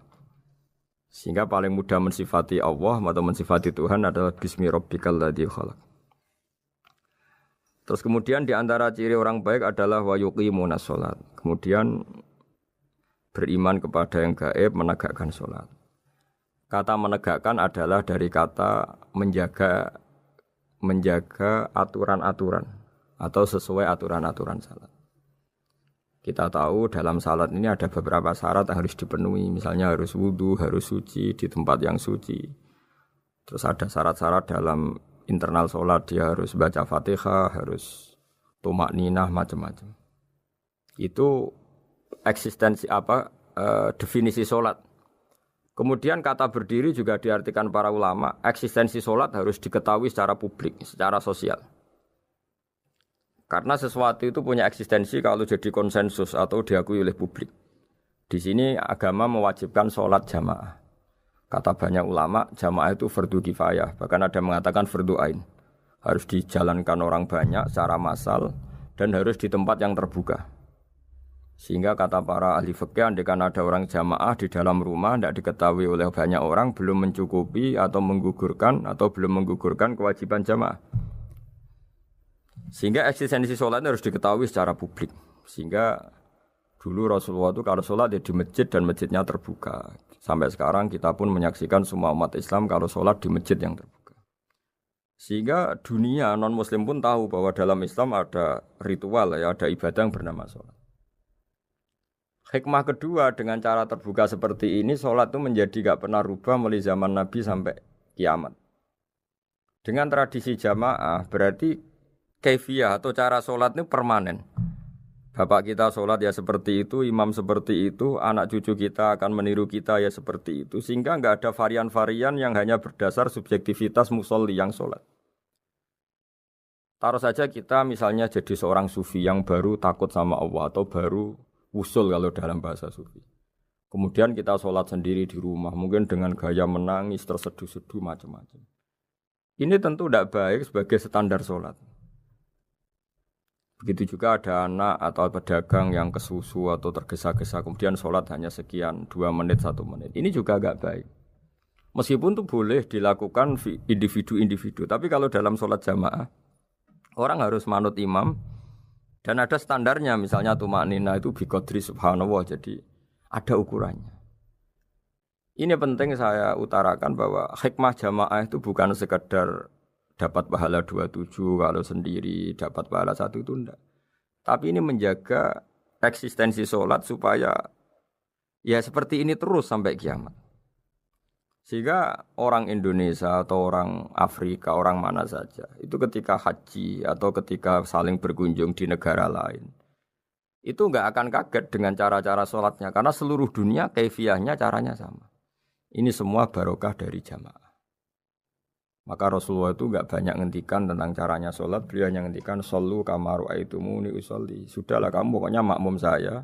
Sehingga paling mudah mensifati Allah atau mensifati Tuhan adalah bismi rabbikal ladzi khalaq. Terus kemudian di antara ciri orang baik adalah wa yuqimunas shalat. Kemudian beriman kepada yang gaib, menegakkan salat. Kata menegakkan adalah dari kata menjaga aturan-aturan atau sesuai aturan-aturan salat. Kita tahu dalam salat ini ada beberapa syarat yang harus dipenuhi. Misalnya harus wudu, harus suci di tempat yang suci. Terus ada syarat-syarat dalam internal salat, dia harus baca Fatihah, harus tumakninah, macam-macam. Itu eksistensi definisi salat. Kemudian kata berdiri juga diartikan para ulama, eksistensi sholat harus diketahui secara publik, secara sosial. Karena sesuatu itu punya eksistensi kalau jadi konsensus atau diakui oleh publik. Di sini agama mewajibkan sholat jamaah. Kata banyak ulama, jamaah itu fardu kifayah, bahkan ada yang mengatakan fardu ain. Harus dijalankan orang banyak secara massal dan harus di tempat yang terbuka. Sehingga kata para ahli fikih, andaikan ada orang jamaah di dalam rumah tidak diketahui oleh banyak orang, belum mencukupi atau belum menggugurkan kewajiban jamaah. Sehingga eksistensi sholat harus diketahui secara publik. Sehingga dulu Rasulullah itu kalau sholat ya di masjid dan masjidnya terbuka. Sampai sekarang kita pun menyaksikan semua umat Islam kalau sholat di masjid yang terbuka. Sehingga dunia non-muslim pun tahu bahwa dalam Islam ada ritual, ya, ada ibadah yang bernama sholat. Hikmah kedua dengan cara terbuka seperti ini, sholat itu menjadi gak pernah rubah mulai zaman Nabi sampai kiamat. Dengan tradisi jamaah berarti kaifiyah atau cara sholat ini permanen. Bapak kita sholat ya seperti itu, imam seperti itu, anak cucu kita akan meniru kita ya seperti itu. Sehingga gak ada varian-varian yang hanya berdasar subjektivitas musolli yang sholat. Taruh saja kita misalnya jadi seorang sufi yang baru takut sama Allah atau baru usul kalau dalam bahasa sufi. Kemudian kita sholat sendiri di rumah, mungkin dengan gaya menangis, terseduh-seduh, macam-macam. Ini tentu tidak baik sebagai standar sholat. Begitu juga ada anak atau pedagang yang kesusu atau tergesa-gesa, kemudian sholat hanya sekian, 2 menit, 1 menit. Ini juga agak baik. Meskipun itu boleh dilakukan individu-individu, tapi kalau dalam sholat jamaah, orang harus manut imam, dan ada standarnya, misalnya tumaknina itu biqadri subhanallah, jadi ada ukurannya. Ini penting saya utarakan bahwa hikmah jamaah itu bukan sekedar dapat pahala 27 kalau sendiri, dapat pahala 1 itu enggak. Tapi ini menjaga eksistensi sholat supaya ya seperti ini terus sampai kiamat. Sehingga orang Indonesia atau orang Afrika, orang mana saja, itu ketika haji atau ketika saling berkunjung di negara lain, itu enggak akan kaget dengan cara-cara sholatnya, karena seluruh dunia kaifiyahnya caranya sama. Ini semua barokah dari jamaah. Maka Rasulullah itu enggak banyak ngendikan tentang caranya sholat, beliau hanya ngendikan shollu kama ra'aitumuni usolli. Sudahlah kamu pokoknya makmum saya,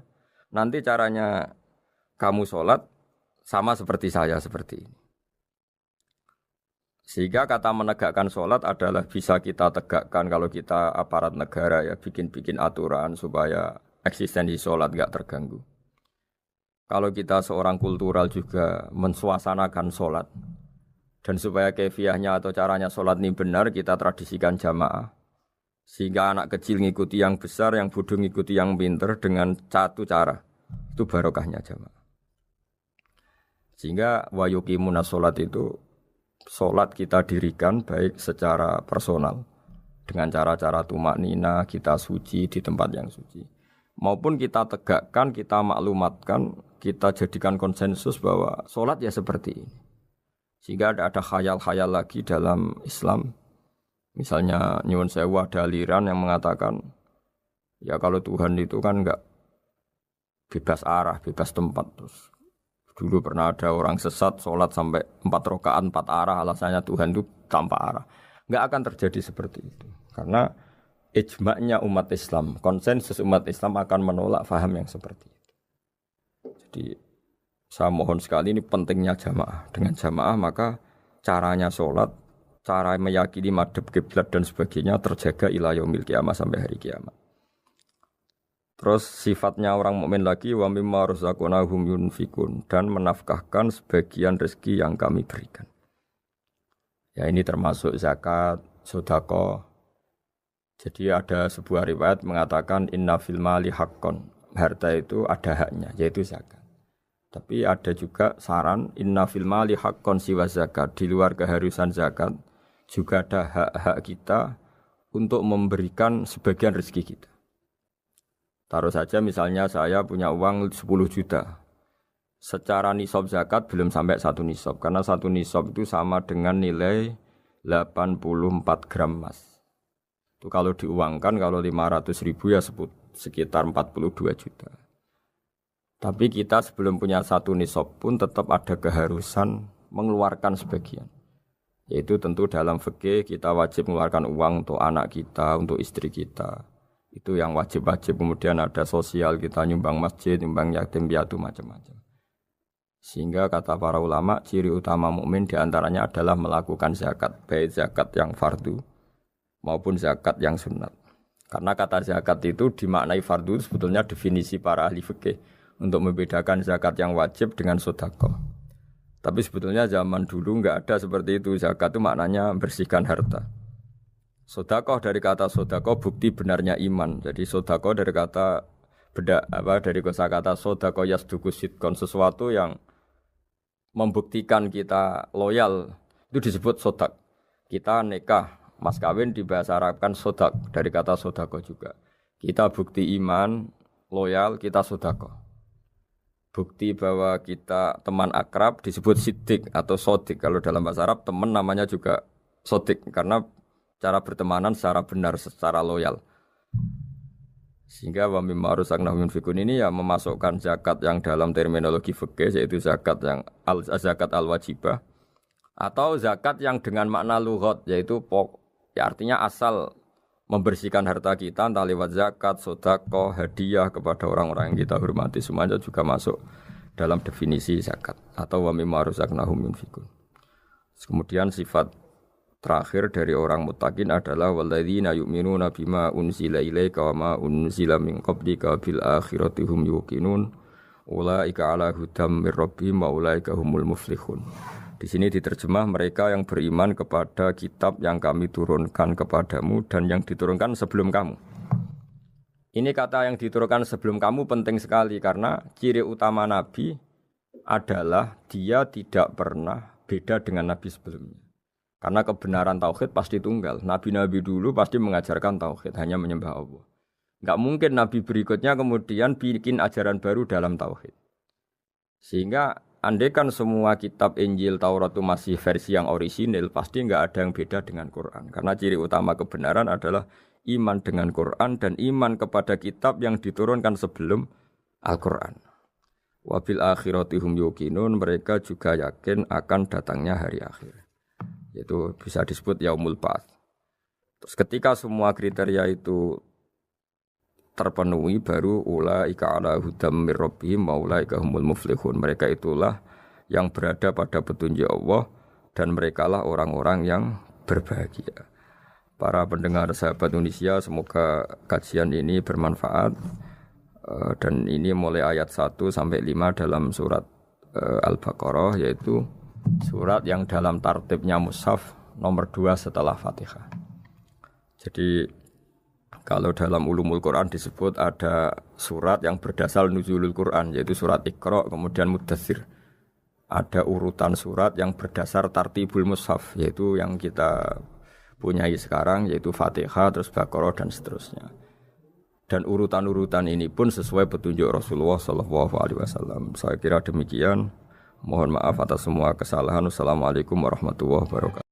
nanti caranya kamu sholat sama seperti saya seperti ini. Sehingga kata menegakkan sholat adalah bisa kita tegakkan kalau kita aparat negara ya bikin-bikin aturan supaya eksistensi sholat gak terganggu. Kalau kita seorang kultural juga mensuasanakan sholat dan supaya kefiahnya atau caranya sholat ini benar kita tradisikan jamaah. Sehingga anak kecil ngikuti yang besar, yang bodoh ngikuti yang pinter dengan satu cara. Itu barokahnya jamaah. Sehingga wa yuqimunas sholat itu sholat kita dirikan baik secara personal dengan cara-cara tumaknina, kita suci di tempat yang suci, maupun kita tegakkan, kita maklumatkan, kita jadikan konsensus bahwa sholat ya seperti ini. Sehingga ada khayal-khayal lagi dalam Islam. Misalnya nyuwun sewu ada aliran yang mengatakan Ya kalau Tuhan itu kan enggak bebas arah, bebas tempat. Terus dulu pernah ada orang sesat sholat sampai 4 rakaat 4 arah, alasannya Tuhan itu tanpa arah. Enggak akan terjadi seperti itu. Karena ijma'nya umat Islam, konsensus umat Islam akan menolak faham yang seperti itu. Jadi saya mohon sekali, ini pentingnya jamaah. Dengan jamaah maka caranya sholat, cara meyakini madhab kiblat dan sebagainya terjaga ila yaumil qiyamah sampai hari kiamat. Terus sifatnya orang mukmin lagi wa mimma razaqnahum yunfikun, dan menafkahkan sebagian rezeki yang kami berikan. Ya ini termasuk zakat, sedekah. Jadi ada sebuah riwayat mengatakan inna fil mali haqqon. Harta itu ada haknya, yaitu zakat. Tapi ada juga saran inna fil mali haqqon siwa zakat, di luar keharusan zakat juga ada hak-hak kita untuk memberikan sebagian rezeki kita. Taruh saja misalnya saya punya uang 10 juta. Secara nisab zakat belum sampai 1 nisab. Karena 1 nisab itu sama dengan nilai 84 gram emas. Itu kalau diuangkan, kalau 500 ribu ya sekitar 42 juta. Tapi kita sebelum punya 1 nisab pun tetap ada keharusan mengeluarkan sebagian. Yaitu tentu dalam fikih kita wajib mengeluarkan uang untuk anak kita, untuk istri kita. Itu yang wajib-wajib. Kemudian ada sosial, kita nyumbang masjid, nyumbang yatim piatu, macam-macam. Sehingga kata para ulama, ciri utama mukmin diantaranya adalah melakukan zakat, baik zakat yang fardu maupun zakat yang sunat. Karena kata zakat itu dimaknai fardu, sebetulnya definisi para ahli fikih untuk membedakan zakat yang wajib dengan sedekah. Tapi sebetulnya zaman dulu enggak ada seperti itu. Zakat itu maknanya bersihkan harta. Sedekah dari kata sedekah bukti benarnya iman. Jadi sedekah dari kata dari kosakata sedekah yasduqu sidqan, sesuatu yang membuktikan kita loyal itu disebut sedekah. Kita nikah, mas kawin di bahasa Arab kan sedekah dari kata sedekah juga. Kita bukti iman, loyal, kita sedekah. Bukti bahwa kita teman akrab disebut siddiq atau sodik. Kalau dalam bahasa Arab teman namanya juga sodik karena cara bertemanan secara benar, secara loyal. Sehingga wa mimma razaqnahum yunfikun ini ya memasukkan zakat yang dalam terminologi fikih yaitu zakat yang zakat al-wajibah atau zakat yang dengan makna lughat yaitu ya artinya asal membersihkan harta kita entah lewat zakat, sedekah, hadiah kepada orang-orang yang kita hormati, semuanya juga masuk dalam definisi zakat atau wa mimma razaqnahum yunfikun. Kemudian sifat terakhir dari orang muttaqin adalah walladzina yu'minuna bima unzila ilaika wa ma unzila min qablika bil akhirati hum yuqinun ulaika ala hudam mir rabbihim wa ulaika humul muflihun. Di sini diterjemah mereka yang beriman kepada kitab yang kami turunkan kepadamu dan yang diturunkan sebelum kamu. Ini kata yang diturunkan sebelum kamu penting sekali karena ciri utama Nabi adalah dia tidak pernah beda dengan Nabi sebelumnya. Karena kebenaran tauhid pasti tunggal. Nabi-nabi dulu pasti mengajarkan tauhid, hanya menyembah Allah. Enggak mungkin nabi berikutnya kemudian bikin ajaran baru dalam tauhid. Sehingga andaikan semua kitab Injil, Taurat itu masih versi yang orisinil, pasti enggak ada yang beda dengan Quran. Karena ciri utama kebenaran adalah iman dengan Quran dan iman kepada kitab yang diturunkan sebelum Al-Quran. Wabil akhirati hum yuqinun, mereka juga yakin akan datangnya hari akhir. Itu bisa disebut yaumul ba'ats. Terus ketika semua kriteria itu terpenuhi baru ulaika ala hudam mir rabbihim wa ulaika humul muflihun. Mereka itulah yang berada pada petunjuk Allah dan merekalah orang-orang yang berbahagia. Para pendengar sahabat Indonesia, semoga kajian ini bermanfaat. Dan ini mulai ayat 1 sampai 5 dalam surat Al-Baqarah, yaitu surat yang dalam tartibnya mushaf nomor 2 setelah Fatihah. Jadi kalau dalam ulumul Quran disebut ada surat yang berdasar nuzulul Quran, yaitu surat Iqra, kemudian Mudaththir. Ada urutan surat yang berdasar tartibul mushaf, yaitu yang kita punyai sekarang, yaitu Fatihah, terus Baqarah dan seterusnya. Dan urutan-urutan ini pun sesuai petunjuk Rasulullah SAW. Saya kira demikian. Mohon maaf atas semua kesalahan. Wassalamualaikum warahmatullahi wabarakatuh.